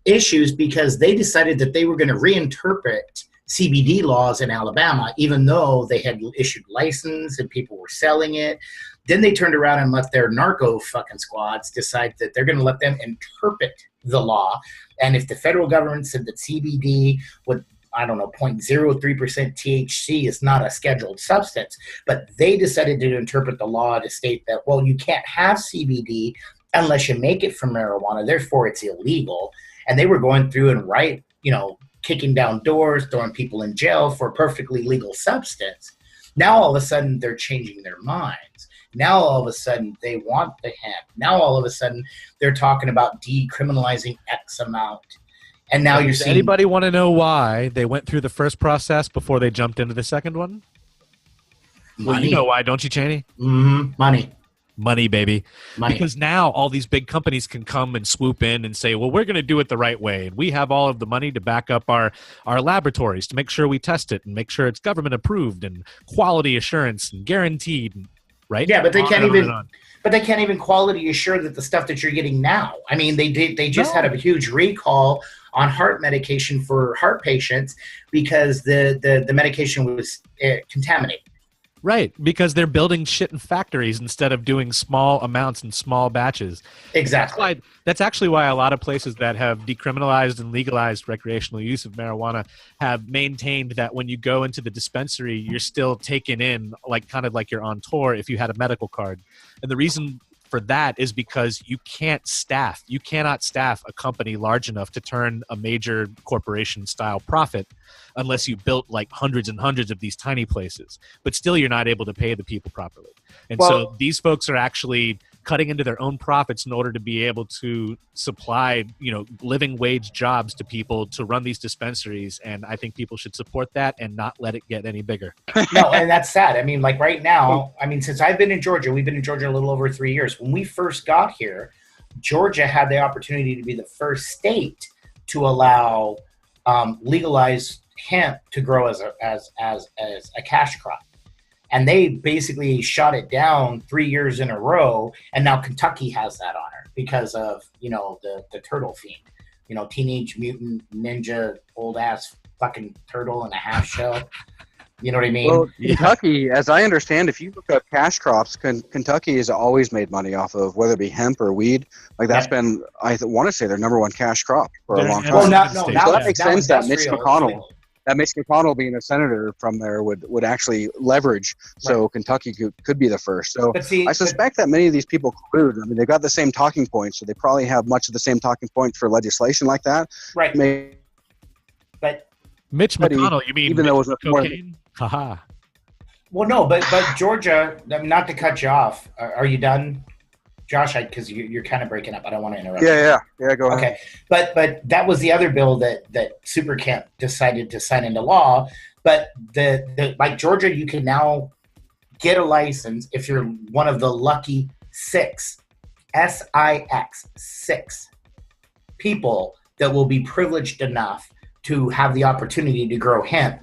issues because they decided that they were going to reinterpret CBD laws in Alabama, even though they had issued license and people were selling it. Then they turned around and let their narco fucking squads decide that they're going to let them interpret the law. And if the federal government said that CBD would, 0.03% THC is not a scheduled substance, but they decided to interpret the law to state that, well, you can't have CBD unless you make it from marijuana, therefore it's illegal. And they were going through and kicking down doors, throwing people in jail for a perfectly legal substance. Now all of a sudden they're changing their minds. Now all of a sudden they want the hemp. Now all of a sudden they're talking about decriminalizing X amount. And now you're seeing... Anybody want to know why they went through the first process before they jumped into the second one? Money. Well, you know why, don't you, Cheney? Money. Money, baby. Money. Because now all these big companies can come and swoop in and say, well, we're going to do it the right way. And we have all of the money to back up our laboratories to make sure we test it and make sure it's government approved and quality assurance and guaranteed, right? Yeah, but they can't even... But they can't even quality assure that the stuff that you're getting now. I mean, they just had a huge recall on heart medication for heart patients because the medication was contaminated. Right, because they're building shit in factories instead of doing small amounts in small batches. Exactly. That's actually why a lot of places that have decriminalized and legalized recreational use of marijuana have maintained that when you go into the dispensary, you're still taken in kind of like you're on tour if you had a medical card. And the reason for that is because you cannot staff a company large enough to turn a major corporation style profit unless you built hundreds and hundreds of these tiny places, but still you're not able to pay the people properly. And so these folks are actually cutting into their own profits in order to be able to supply, living wage jobs to people to run these dispensaries. And I think people should support that and not let it get any bigger. No, and that's sad. I mean, right now, since I've been in Georgia, we've been in Georgia a little over 3 years. When we first got here, Georgia had the opportunity to be the first state to allow legalized hemp to grow as a cash crop. And they basically shot it down 3 years in a row, and now Kentucky has that honor because of, the turtle fiend. Teenage Mutant Ninja, old-ass fucking turtle in a half shell. You know what I mean? Well, Kentucky, as I understand, if you look up cash crops, Kentucky has always made money off of whether it be hemp or weed. That's been, I want to say, their number one cash crop for a long time. Well, so that makes sense that Mitch McConnell being a senator from there would actually leverage. So Kentucky could be the first. So I suspect that many of these people collude. They've got the same talking points, so they probably have much of the same talking points for legislation like that. Right. But Mitch McConnell, you mean even though it was cocaine? Haha. Well, no, but Georgia, not to cut you off. Are you done, Josh? Because you're kind of breaking up. I don't want to interrupt. Yeah, go ahead. Okay, but that was the other bill that Super Camp decided to sign into law. But the like Georgia, you can now get a license if you're one of the lucky 6 people that will be privileged enough to have the opportunity to grow hemp.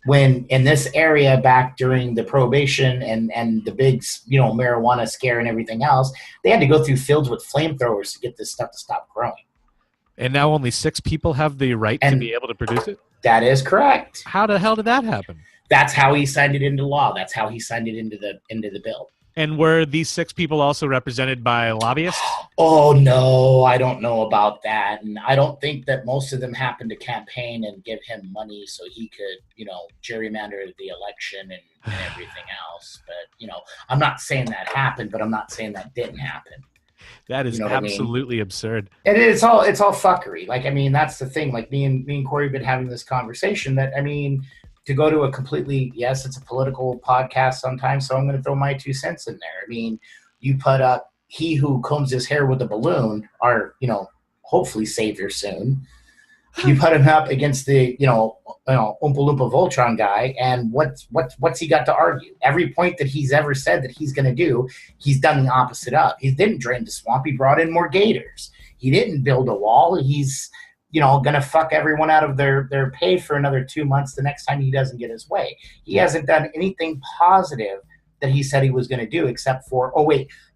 When in this area back during the prohibition and the big, marijuana scare and everything else, they had to go through fields with flamethrowers to get this stuff to stop growing. And now only 6 people have the right to be able to produce it? That is correct. How the hell did that happen? That's how he signed it into law. That's how he signed it into the bill. And were these 6 people also represented by lobbyists? Oh, no, I don't know about that. And I don't think that most of them happened to campaign and give him money so he could, gerrymander the election and everything else. But, I'm not saying that happened, but I'm not saying that didn't happen. That is absolutely absurd. And it's all fuckery. Like, I mean, that's the thing. Like, me and Corey have been having this conversation that, I mean, to go to a completely, yes, it's a political podcast sometimes, so I'm going to throw my 2 cents in there. I mean, you put up he who combs his hair with a balloon, our, hopefully savior soon. You put him up against the, Oompa Loompa Voltron guy, and what's he got to argue? Every point that he's ever said that he's going to do, he's done the opposite of. He didn't drain the swamp. He brought in more gators. He didn't build a wall. He's, going to fuck everyone out of their pay for another 2 months the next time he doesn't get his way. He hasn't done anything positive that he said he was going to do except for,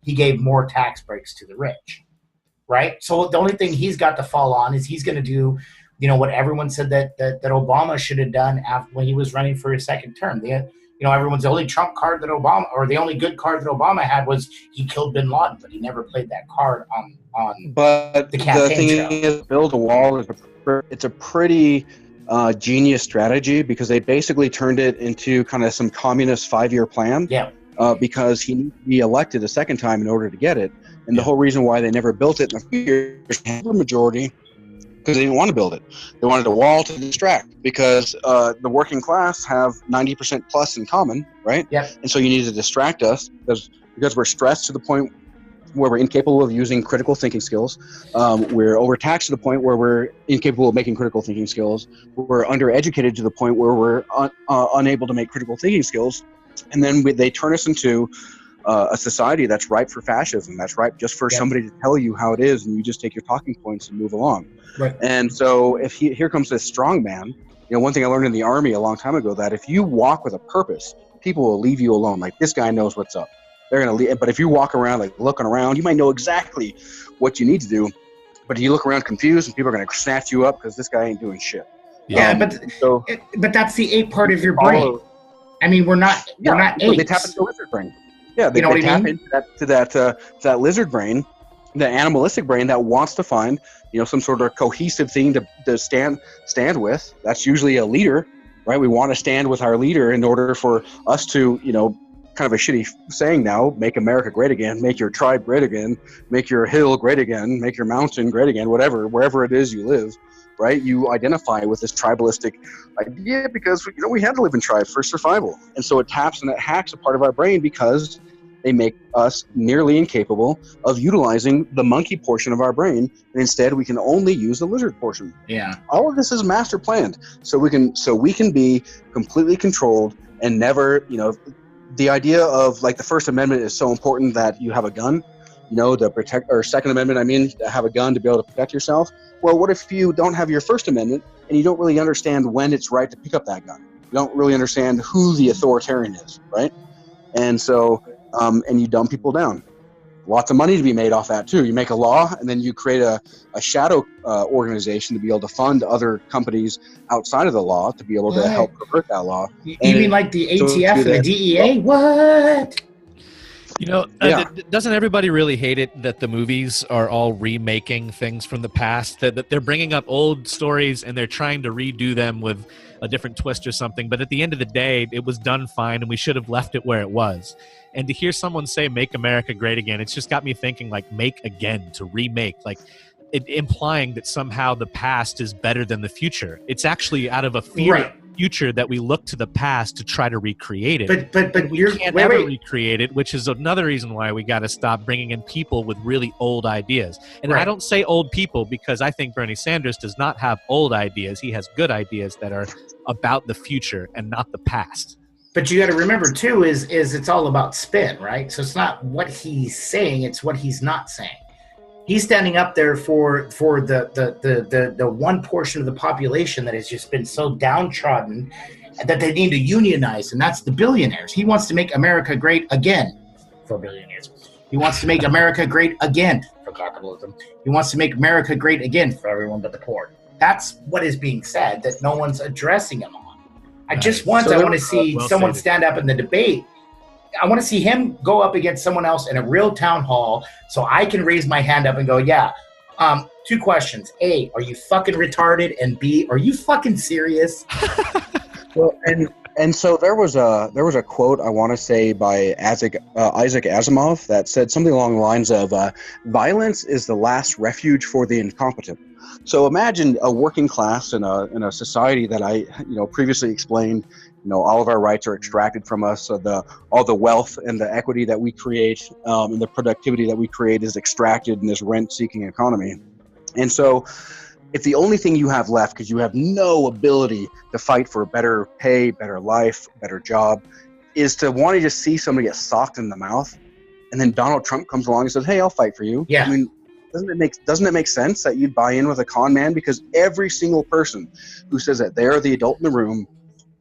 he gave more tax breaks to the rich, right? So the only thing he's got to fall on is he's going to do, what everyone said that Obama should have done when he was running for his second term. Everyone's the only Trump card that Obama, or the only good card that Obama had was he killed bin Laden, but he never played that card on But the campaign thing is, build a wall it's a pretty genius strategy, because they basically turned it into kind of some communist 5-year plan. Yeah. Because he needed to be elected a second time in order to get it. And the whole reason why they never built it in a few years, the majority, because they didn't want to build it. They wanted a wall to distract, because the working class have 90% plus in common, right? Yep. And so you need to distract us because we're stressed to the point where we're incapable of using critical thinking skills. We're overtaxed to the point where we're incapable of making critical thinking skills. We're undereducated to the point where we're unable to make critical thinking skills. And then they turn us into a society that's ripe for fascism, that's ripe just for somebody to tell you how it is, and you just take your talking points and move along. Right. And so here comes this strong man. One thing I learned in the Army a long time ago, that if you walk with a purpose, people will leave you alone. Like, this guy knows what's up. They're going to leave. But if you walk around like looking around, you might know exactly what you need to do. But you look around confused, and people are going to snatch you up because this guy ain't doing shit. Yeah, but that's the ape part of your brain. I mean, we're not apes. So they tap into the lizard brain. Yeah, they tap into that lizard brain, the animalistic brain that wants to find, some sort of cohesive thing to stand with. That's usually a leader, right? We want to stand with our leader in order for us to, kind of a shitty saying now, make America great again, make your tribe great again, make your hill great again, make your mountain great again, wherever it is you live. Right, you identify with this tribalistic idea because we had to live in tribes for survival, and so it taps and it hacks a part of our brain, because they make us nearly incapable of utilizing the monkey portion of our brain, and instead we can only use the lizard portion. Yeah, all of this is master planned, so we can be completely controlled and never. The idea of like the First Amendment is so important that you have a gun. To protect, or Second Amendment, to have a gun to be able to protect yourself. Well, what if you don't have your First Amendment and you don't really understand when it's right to pick up that gun? You don't really understand who the authoritarian is, right? And so, and you dumb people down. Lots of money to be made off that too. You make a law, and then you create a shadow organization to be able to fund other companies outside of the law to be able to help pervert that law. You mean like the ATF and the DEA? What? Doesn't everybody really hate it that the movies are all remaking things from the past, that they're bringing up old stories and they're trying to redo them with a different twist or something, but at the end of the day, it was done fine and we should have left it where it was. And to hear someone say, make America great again, it's just got me thinking, like, make again, to remake, like implying that somehow the past is better than the future. It's actually out of a fear of future that we look to the past to try to recreate it. But we can't ever recreate it, which is another reason why we got to stop bringing in people with really old ideas. And I don't say old people because I think Bernie Sanders does not have old ideas. He has good ideas that are about the future and not the past. But you got to remember too is it's all about spin, right? So it's not what he's saying, it's what he's not saying. He's standing up there for the one portion of the population that has just been so downtrodden that they need to unionize, and that's the billionaires. He wants to make America great again for billionaires. He wants to make America great again for capitalism. He wants to make America great again for everyone but the poor. That's what is being said that no one's addressing him on. I want to see someone stand up in the debate I want to see him go up against someone else in a real town hall so I can raise my hand up and go, yeah. 2 questions. A, are you fucking retarded? And B, are you fucking serious? Well, and so there was a quote, I want to say, by Isaac Asimov that said something along the lines of violence is the last refuge for the incompetent. So imagine a working class in a society that I previously explained. All of our rights are extracted from us. So all the wealth and the equity that we create and the productivity that we create is extracted in this rent-seeking economy. And so if the only thing you have left, because you have no ability to fight for a better pay, better life, better job, is to want to just see somebody get socked in the mouth, and then Donald Trump comes along and says, hey, I'll fight for you. Yeah. I mean, doesn't it make sense that you'd buy in with a con man? Because every single person who says that they're the adult in the room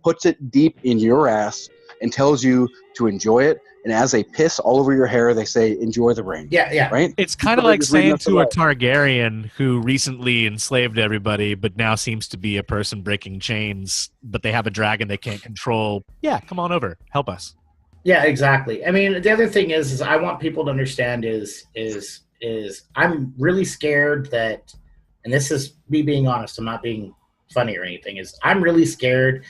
puts it deep in your ass and tells you to enjoy it. And as they piss all over your hair, they say, enjoy the rain. Yeah. Right? It's kind of like saying to a Targaryen who recently enslaved everybody, but now seems to be a person breaking chains, but they have a dragon they can't control. Yeah, come on over. Help us. Yeah, exactly. I mean, the other thing is I want people to understand is I'm really scared that, and this is me being honest, I'm not being funny or anything, is I'm really scared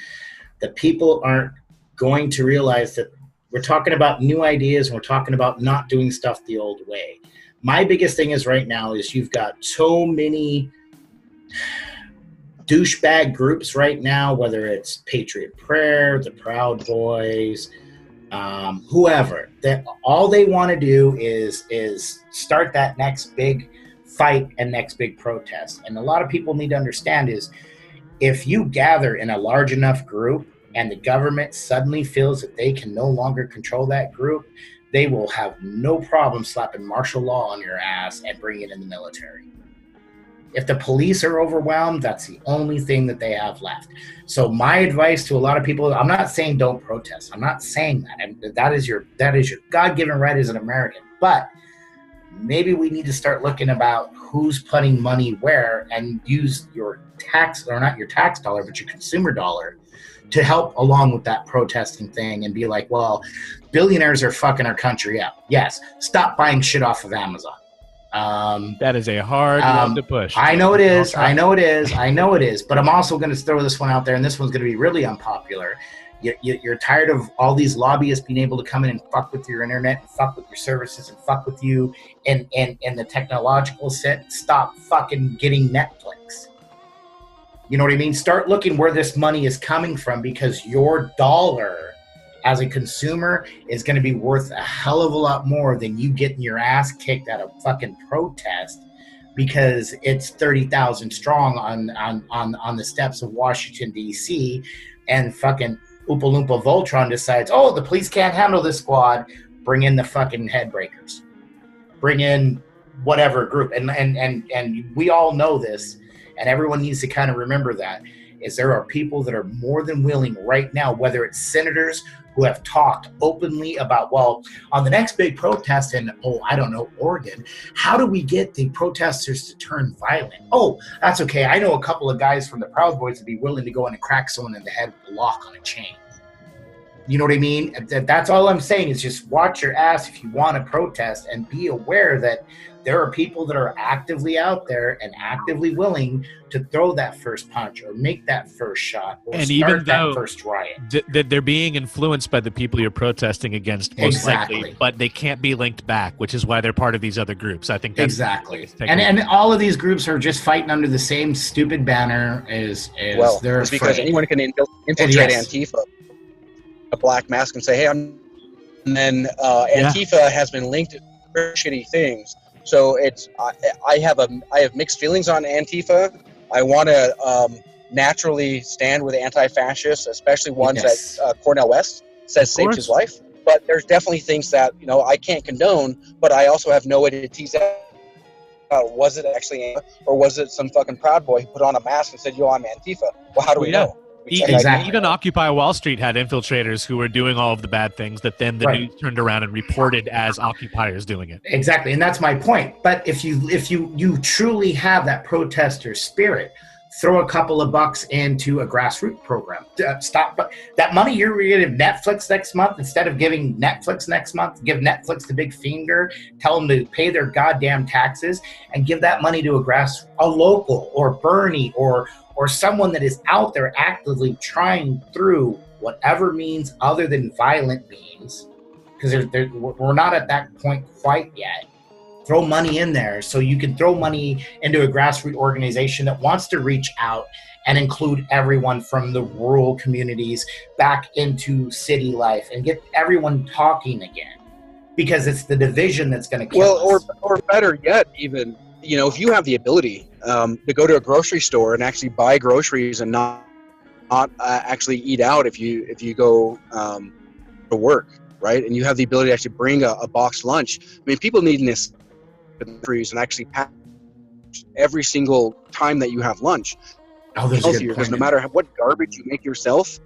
that people aren't going to realize that we're talking about new ideas and we're talking about not doing stuff the old way. My biggest thing is right now is you've got so many douchebag groups right now, whether it's Patriot Prayer, the Proud Boys, whoever, that all they want to do is start that next big fight and next big protest. And a lot of people need to understand is if you gather in a large enough group and the government suddenly feels that they can no longer control that group, they will have no problem slapping martial law on your ass and bringing it in the military. If the police are overwhelmed, that's the only thing that they have left. So my advice to a lot of people, I'm not saying don't protest. I'm not saying that. And that is your God-given right as an American. But maybe we need to start looking about who's putting money where and use your tax, or not your tax dollar, but your consumer dollar to help along with that protesting thing and be like, well, billionaires are fucking our country up. Yes, stop buying shit off of Amazon. That is a hard one to push. I know it is. I know it is. But I'm also going to throw this one out there, and this one's going to be really unpopular. You're tired of all these lobbyists being able to come in and fuck with your internet and fuck with your services and fuck with you and the technological set. Stop fucking getting Netflix. You know what I mean? Start looking where this money is coming from, because your dollar as a consumer is going to be worth a hell of a lot more than you getting your ass kicked at a fucking protest because it's 30,000 strong on the steps of Washington, D.C. and fucking Oompa Loompa Voltron decides, oh, the police can't handle this squad. Bring in the fucking headbreakers. Bring in whatever group. And we all know this, and everyone needs to kind of remember that, is there are people that are more than willing right now, whether it's senators who have talked openly about, well, on the next big protest in, Oregon, how do we get the protesters to turn violent? Oh, that's okay. I know a couple of guys from the Proud Boys would be willing to go in and crack someone in the head with a lock on a chain. You know what I mean? That's all I'm saying is just watch your ass if you want to protest, and be aware that there are people that are actively out there and actively willing to throw that first punch or make that first shot or and start even though that first riot. That they're being influenced by the people you're protesting against, most likely, but they can't be linked back, which is why they're part of these other groups. I think that's exactly. And all of these groups are just fighting under the same stupid banner as they're it's because anyone can infiltrate Antifa, a black mask, and say, hey, I'm... And then Antifa has been linked to shitty things. So it's I have mixed feelings on Antifa. I want to naturally stand with anti-fascists, especially ones that Cornel West says saved his life. But there's definitely things that I can't condone. But I also have no way to tease out, was it actually Antifa, or was it some fucking Proud Boy who put on a mask and said, "Yo, I'm Antifa"? Well, how do we know? Exactly. Even Occupy Wall Street had infiltrators who were doing all of the bad things that then the news turned around and reported as occupiers doing it. Exactly, and that's my point. But if you truly have that protester spirit, throw a couple of bucks into a grassroots program. Stop. But that money you're giving Netflix next month, instead of giving Netflix next month, give Netflix the big finger, tell them to pay their goddamn taxes, and give that money to a local or Bernie or someone that is out there actively trying through whatever means other than violent means, because we're not at that point quite yet. Throw money in there, so you can throw money into a grassroots organization that wants to reach out and include everyone from the rural communities back into city life and get everyone talking again, because it's the division that's going to kill us. Or better yet, even, if you have the ability to go to a grocery store and actually buy groceries and not actually eat out if you go to work, right? And you have the ability to actually bring a boxed lunch. I mean, people need this and actually pack every single time that you have lunch. Healthier, because no matter what garbage you make yourself,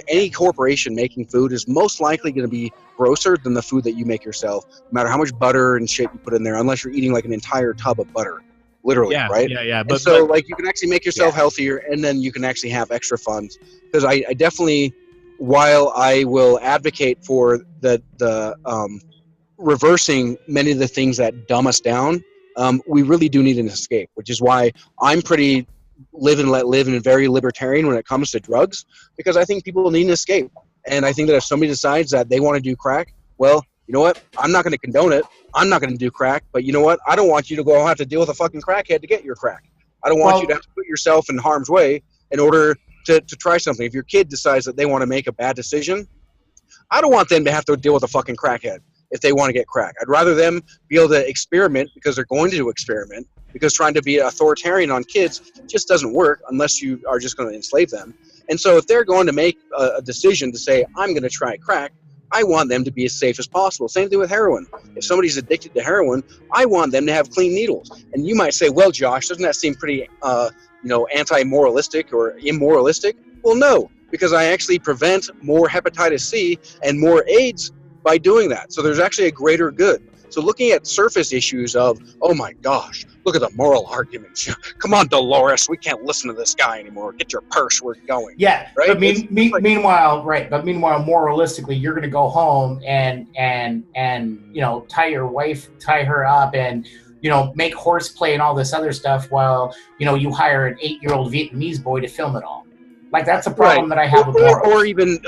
any corporation making food is most likely going to be grosser than the food that you make yourself, no matter how much butter and shit you put in there, unless you're eating like an entire tub of butter, literally, right? Yeah. But you can actually make yourself healthier, and then you can actually have extra funds. Because I definitely, while I will advocate for the reversing many of the things that dumb us down, we really do need an escape, which is why I'm pretty live and let live and very libertarian when it comes to drugs, because I think people need an escape. And I think that if somebody decides that they want to do crack, well, you know what? I'm not going to condone it. I'm not going to do crack. But you know what? I don't want you to go have to deal with a fucking crackhead to get your crack. I don't want you to have to put yourself in harm's way in order to try something. If your kid decides that they want to make a bad decision, I don't want them to have to deal with a fucking crackhead if they want to get crack. I'd rather them be able to experiment, because they're going to experiment, because trying to be authoritarian on kids just doesn't work unless you are just going to enslave them. And so if they're going to make a decision to say, I'm going to try crack, I want them to be as safe as possible. Same thing with heroin. If somebody's addicted to heroin, I want them to have clean needles. And you might say, well, Josh, doesn't that seem pretty anti-moralistic or immoralistic? Well, no, because I actually prevent more hepatitis C and more AIDS by doing that. So there's actually a greater good. So looking at surface issues of, oh my gosh, look at the moral arguments. Come on, Dolores, we can't listen to this guy anymore. Get your purse, we're going. Yeah, right. But meanwhile, moralistically, you're going to go home and tie her up and make horseplay and all this other stuff while you hire an 8-year-old Vietnamese boy to film it all. Like, that's a problem that I have with morals. Or even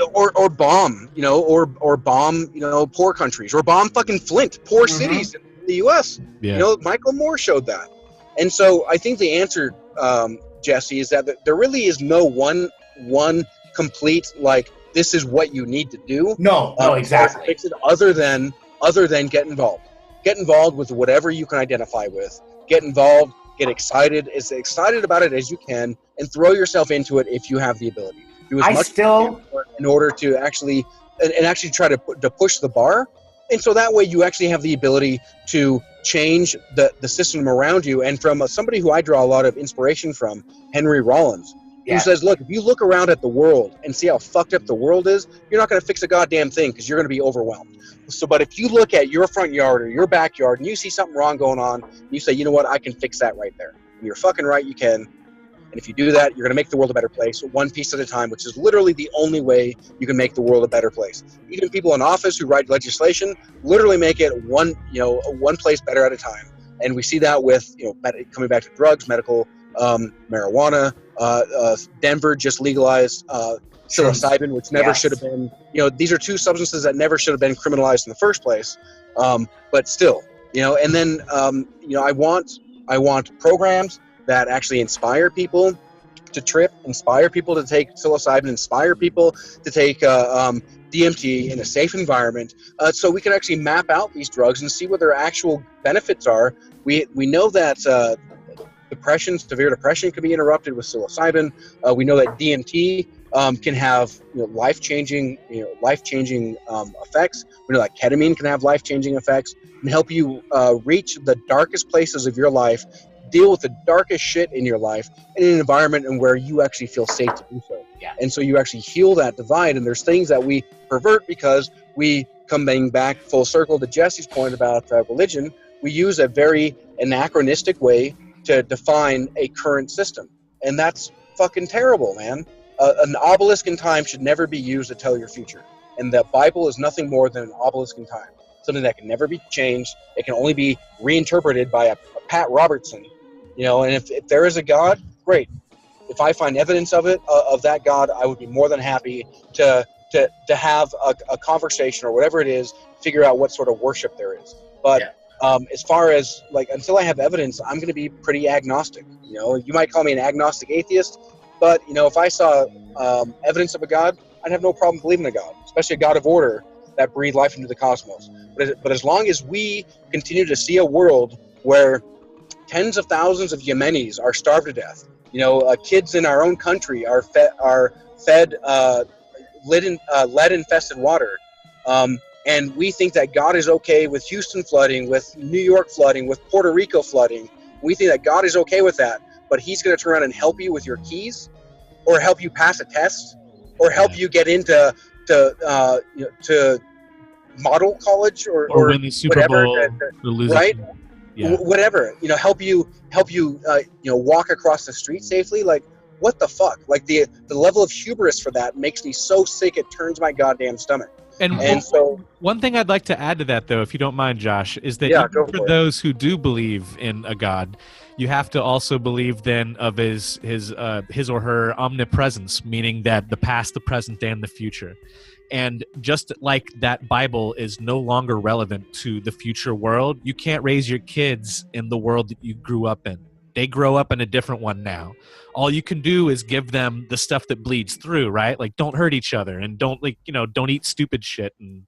bomb, or bomb, poor countries, or bomb fucking Flint, poor cities in the U.S. Yeah. Michael Moore showed that. And so I think the answer, Jesse, is that there really is no one complete, like, this is what you need to do. No, exactly. Fix it other than get involved. Get involved with whatever you can identify with. Get involved. Get excited, as excited about it as you can, and throw yourself into it if you have the ability. Do as much as you can in order to actually try to push the bar, and so that way you actually have the ability to change the system around you. And from somebody who I draw a lot of inspiration from, Henry Rollins, who says, look, if you look around at the world and see how fucked up the world is, you're not going to fix a goddamn thing, because you're going to be overwhelmed. So, but if you look at your front yard or your backyard and you see something wrong going on, you say, you know what, I can fix that right there. And you're fucking right, you can. And if you do that, you're going to make the world a better place, one piece at a time, which is literally the only way you can make the world a better place. Even people in office who write legislation literally make it one place better at a time. And we see that with, coming back to drugs, medical marijuana. Denver just legalized psilocybin, which never should have been. These are two substances that never should have been criminalized in the first place. But still, and then I want programs that actually inspire people to trip, inspire people to take psilocybin, inspire people to take DMT in a safe environment, so we can actually map out these drugs and see what their actual benefits are. We know that severe depression can be interrupted with psilocybin. We know that DMT can have life-changing effects. We know that ketamine can have life-changing effects and help you reach the darkest places of your life, deal with the darkest shit in your life in an environment and where you actually feel safe to do so. Yeah. And so you actually heal that divide. And there's things that we pervert because we, coming back full circle to Jesse's point about religion, we use a very anachronistic way to define a current system. and that's fucking terrible, man. An obelisk in time should never be used to tell your future, and the Bible is nothing more than an obelisk in time, something that can never be changed. It can only be reinterpreted by a Pat Robertson, and if there is a God, great. If I find evidence of it, of that God, I would be more than happy to have a conversation or whatever it is, figure out what sort of worship there is. But as far as until I have evidence, I'm going to be pretty agnostic. You might call me an agnostic atheist, but if I saw evidence of a God, I'd have no problem believing in a God, especially a God of order that breathed life into the cosmos. But as long as we continue to see a world where tens of thousands of Yemenis are starved to death, kids in our own country are fed lead-infested water, and we think that God is okay with Houston flooding, with New York flooding, with Puerto Rico flooding. We think that God is okay with that, but he's going to turn around and help you with your keys, or help you pass a test, or help you get into to model college or win the Super whatever, Bowl, right? Yeah. Whatever, help you walk across the street safely. What the fuck? The level of hubris for that makes me so sick it turns my goddamn stomach. And so one thing I'd like to add to that, though, if you don't mind, Josh, is that even for those who do believe in a God, you have to also believe then of his or her omnipresence, meaning that the past, the present, and the future. And just like that Bible is no longer relevant to the future world, you can't raise your kids in the world that you grew up in. They grow up in a different one now. All you can do is give them the stuff that bleeds through, right? Don't hurt each other, and don't eat stupid shit, and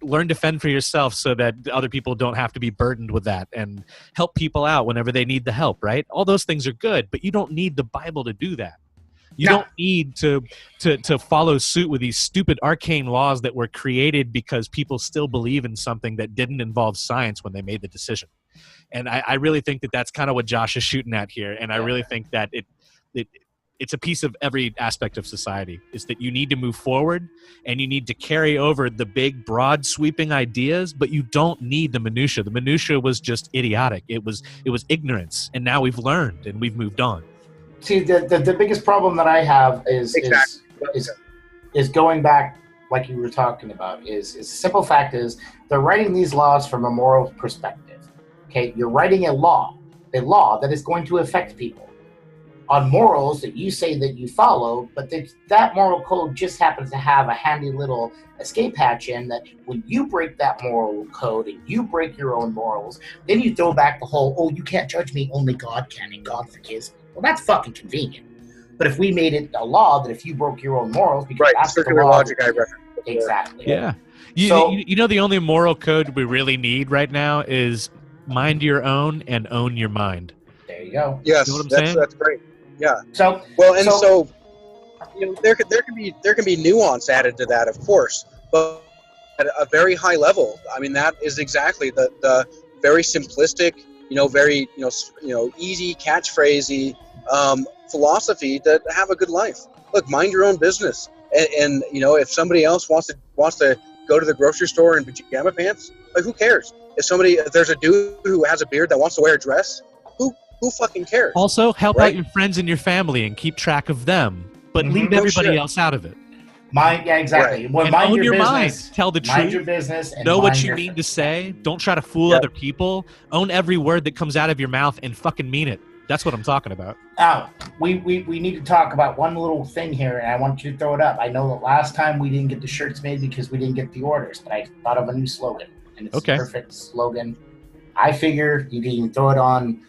learn to fend for yourself so that other people don't have to be burdened with that, and help people out whenever they need the help, right? All those things are good, but you don't need the Bible to do that. You don't need to follow suit with these stupid arcane laws that were created because people still believe in something that didn't involve science when they made the decision. And I really think that that's kind of what Josh is shooting at here. And I really think that it's a piece of every aspect of society, is that you need to move forward and you need to carry over the big, broad, sweeping ideas, but you don't need the minutia. The minutia was just idiotic. It was ignorance. And now we've learned and we've moved on. See, the biggest problem that I have is going back, like you were talking about, is the simple fact is they're writing these laws from a moral perspective. Okay, you're writing a law that is going to affect people on morals that you say that you follow, but that moral code just happens to have a handy little escape hatch in that when you break that moral code and you break your own morals, then you throw back the whole, you can't judge me, only God can and God forgives. Well, that's fucking convenient. But if we made it a law that if you broke your own morals, because that's the law. Logic I referenced. Exactly. Yeah. The only moral code we really need right now is mind your own and own your mind. There you go. Yes, you know what I'm saying? That's great. Yeah. So there can be nuance added to that, of course, but at a very high level. I mean, that is exactly the very simplistic, very easy catchphrasey philosophy to have a good life. Look, mind your own business, and if somebody else wants to go to the grocery store in pajama pants, who cares? If there's a dude who has a beard that wants to wear a dress, who fucking cares? Also, help out your friends and your family and keep track of them, but leave everybody else out of it. Exactly. Right. Well, own your mind. Tell the truth. Mind your business. And know what you mean to say. Don't try to fool other people. Own every word that comes out of your mouth and fucking mean it. That's what I'm talking about. We need to talk about one little thing here, and I want you to throw it up. I know that last time we didn't get the shirts made because we didn't get the orders, but I thought of a new slogan, and it's a perfect slogan. I figure you can even throw it on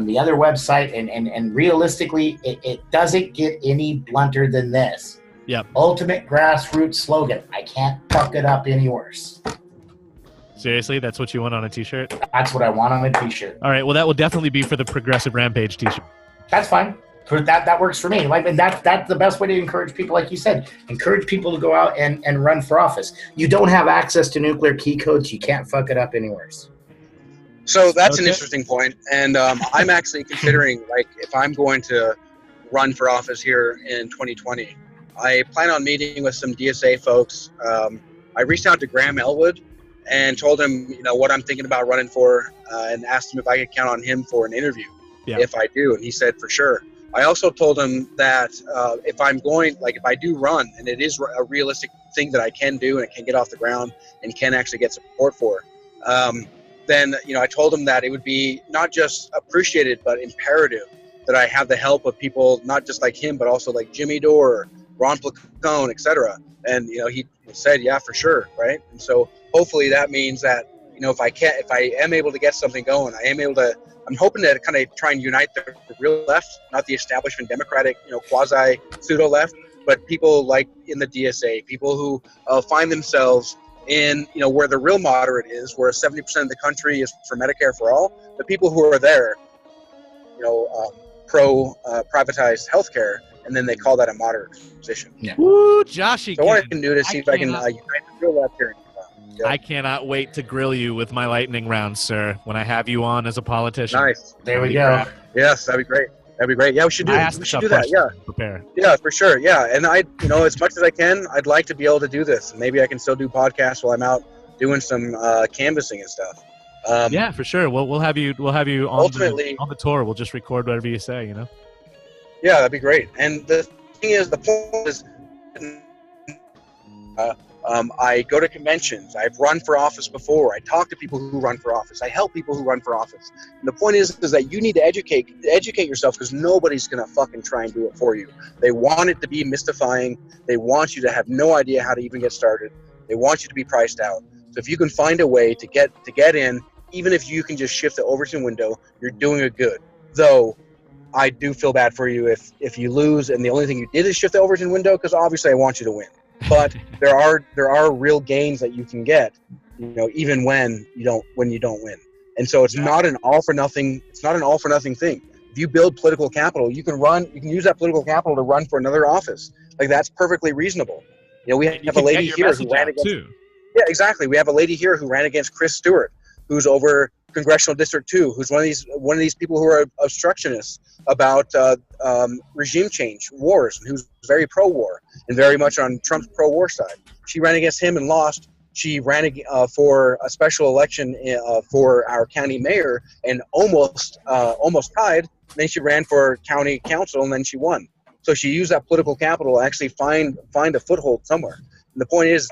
the other website, and realistically, it doesn't get any blunter than this. Yep. Ultimate grassroots slogan. I can't fuck it up any worse. Seriously, that's what you want on a t-shirt? That's what I want on a t-shirt. All right, well, that will definitely be for the Progressive Rampage t-shirt. That's fine. That works for me. And that's the best way to encourage people, like you said. Encourage people to go out and run for office. You don't have access to nuclear key codes. You can't fuck it up any worse. So that's an interesting point. And I'm actually considering, if I'm going to run for office here in 2020, I plan on meeting with some DSA folks. I reached out to Graham Elwood and told him, what I'm thinking about running for, and asked him if I could count on him for an interview if I do. And he said, for sure. I also told him that if I do run, and it is a realistic thing that I can do and it can get off the ground and can actually get support for, then, I told him that it would be not just appreciated, but imperative that I have the help of people, not just like him, but also like Jimmy Dore, Ron Placone, etc. And, he said, yeah, for sure. Right. And so hopefully that means that, if I am able to get something going, I'm hoping to kind of try and unite the real left, not the establishment Democratic, quasi pseudo left, but people like in the DSA, people who find themselves in, where the real moderate is, where 70% of the country is for Medicare for all. The people who are there, pro privatized healthcare, and then they call that a moderate position. Yeah. Woo, Joshy. So what I can do to see if I can unite the real left here. Yep. I cannot wait to grill you with my lightning round, sir, when I have you on as a politician. Nice. There we go. Yes, that'd be great. Yeah, we should do that. Yeah. Prepare. Yeah, for sure. Yeah. And as much as I can, I'd like to be able to do this. Maybe I can still do podcasts while I'm out doing some canvassing and stuff. Yeah, for sure. We'll have you on ultimately on the tour. We'll just record whatever you say, Yeah, that'd be great. And the thing is, the point is, I go to conventions. I've run for office before. I talk to people who run for office. I help people who run for office. And the point is that you need to educate yourself, because nobody's going to fucking try and do it for you. They want it to be mystifying. They want you to have no idea how to even get started. They want you to be priced out. So if you can find a way to get in, even if you can just shift the Overton window, you're doing a good. Though I do feel bad for you if you lose and the only thing you did is shift the Overton window, because obviously I want you to win. But there are real gains that you can get, even when you don't win. And so it's not an all for nothing. It's not an all for nothing thing. If you build political capital, you can use that political capital to run for another office. Like, that's perfectly reasonable. We have a lady here who ran against. Too. Yeah, exactly. We have a lady here who ran against Chris Stewart, who's over Congressional District 2, who's one of these people who are obstructionists about regime change, wars, and who's very pro-war and very much on Trump's pro-war side. She ran against him and lost. She ran for a special election for our county mayor and almost tied. Then she ran for county council and then she won. So she used that political capital to actually find a foothold somewhere. And the point is,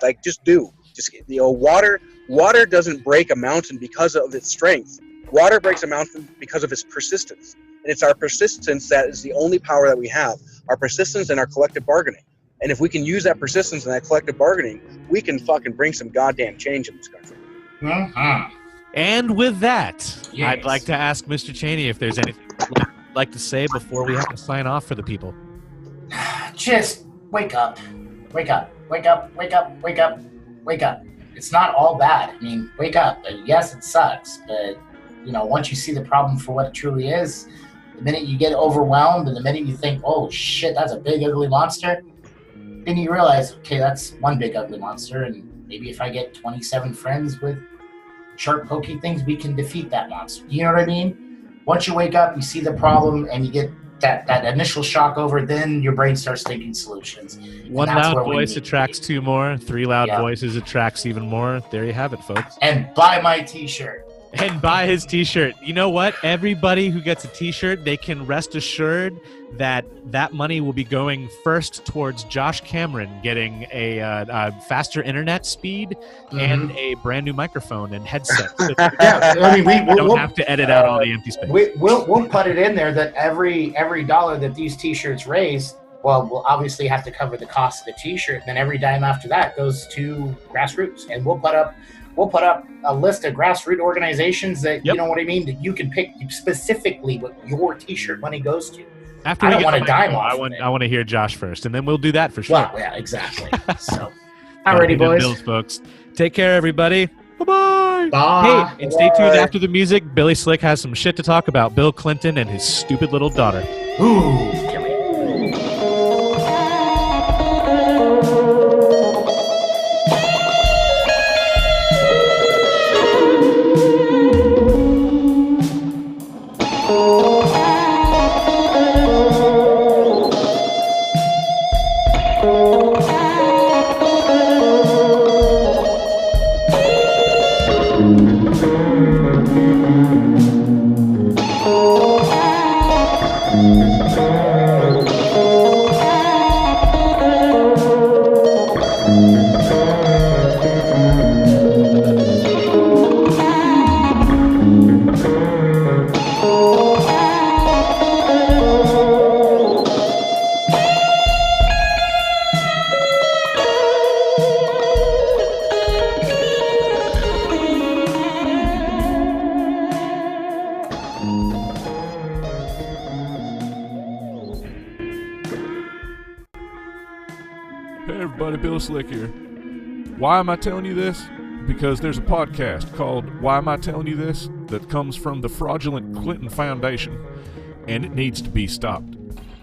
water doesn't break a mountain because of its strength. Water breaks a mountain because of its persistence. And it's our persistence that is the only power that we have. Our persistence and our collective bargaining. And if we can use that persistence and that collective bargaining, we can fucking bring some goddamn change in this country. Mm-hmm. And with that, yes, I'd like to ask Mr. Cheney if there's anything you'd like to say before we have to sign off for the people. Just wake up. Wake up. Wake up. Wake up. Wake up. Wake up. It's not all bad. I mean, wake up. Yes, it sucks, but once you see the problem for what it truly is, the minute you get overwhelmed and the minute you think, oh shit, that's a big ugly monster, then you realize, okay, that's one big ugly monster, and maybe if I get 27 friends with sharp pokey things, we can defeat that monster. You know what I mean? Once you wake up, you see the problem, and you get that initial shock over, then your brain starts thinking solutions. One loud voice attracts two more. Three loud voices attracts even more. There you have it, folks. And buy my t-shirt. And buy his t-shirt. You know what? Everybody who gets a t-shirt, they can rest assured that money will be going first towards Josh Cameron getting a faster internet speed and a brand new microphone and headset. So we don't have to edit out all the empty space. We'll put it in there that every dollar that these t-shirts raise, well, we'll obviously have to cover the cost of the t-shirt, and then every dime after that goes to grassroots, and we'll put up a list of grassroots organizations that, you know what I mean, that you can pick specifically what your t-shirt money goes to. After I don't want to dime off. I want to hear Josh first, and then we'll do that for sure. Well, yeah, exactly. So, alrighty, boys. Bills, folks. Take care, everybody. Bye-bye. Bye. Hey, and stay tuned after the music. BillySlick has some shit to talk about Bill Clinton and his stupid little daughter. Ooh. Hey everybody, BillySlick here. Why am I telling you this? Because there's a podcast called Why Am I Telling You This? That comes from the fraudulent Clinton Foundation, and it needs to be stopped.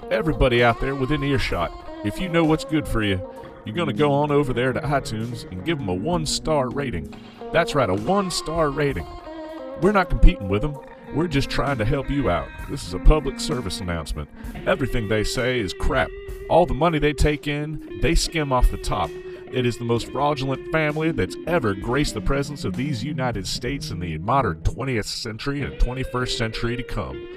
Everybody out there within earshot, if you know what's good for you, you're going to go on over there to iTunes and give them a 1-star rating. That's right, a 1-star rating. We're not competing with them. We're just trying to help you out. This is a public service announcement. Everything they say is crap. All the money they take in, they skim off the top. It is the most fraudulent family that's ever graced the presence of these United States in the modern 20th century and 21st century to come.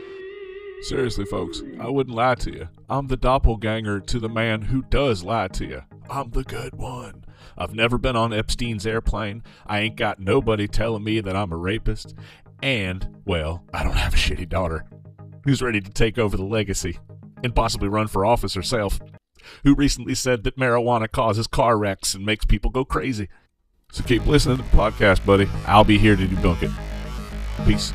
Seriously, folks, I wouldn't lie to you. I'm the doppelganger to the man who does lie to you. I'm the good one. I've never been on Epstein's airplane. I ain't got nobody telling me that I'm a rapist. And, well, I don't have a shitty daughter who's ready to take over the legacy and possibly run for office herself, who recently said that marijuana causes car wrecks and makes people go crazy. So keep listening to the podcast, buddy. I'll be here to debunk it. Peace.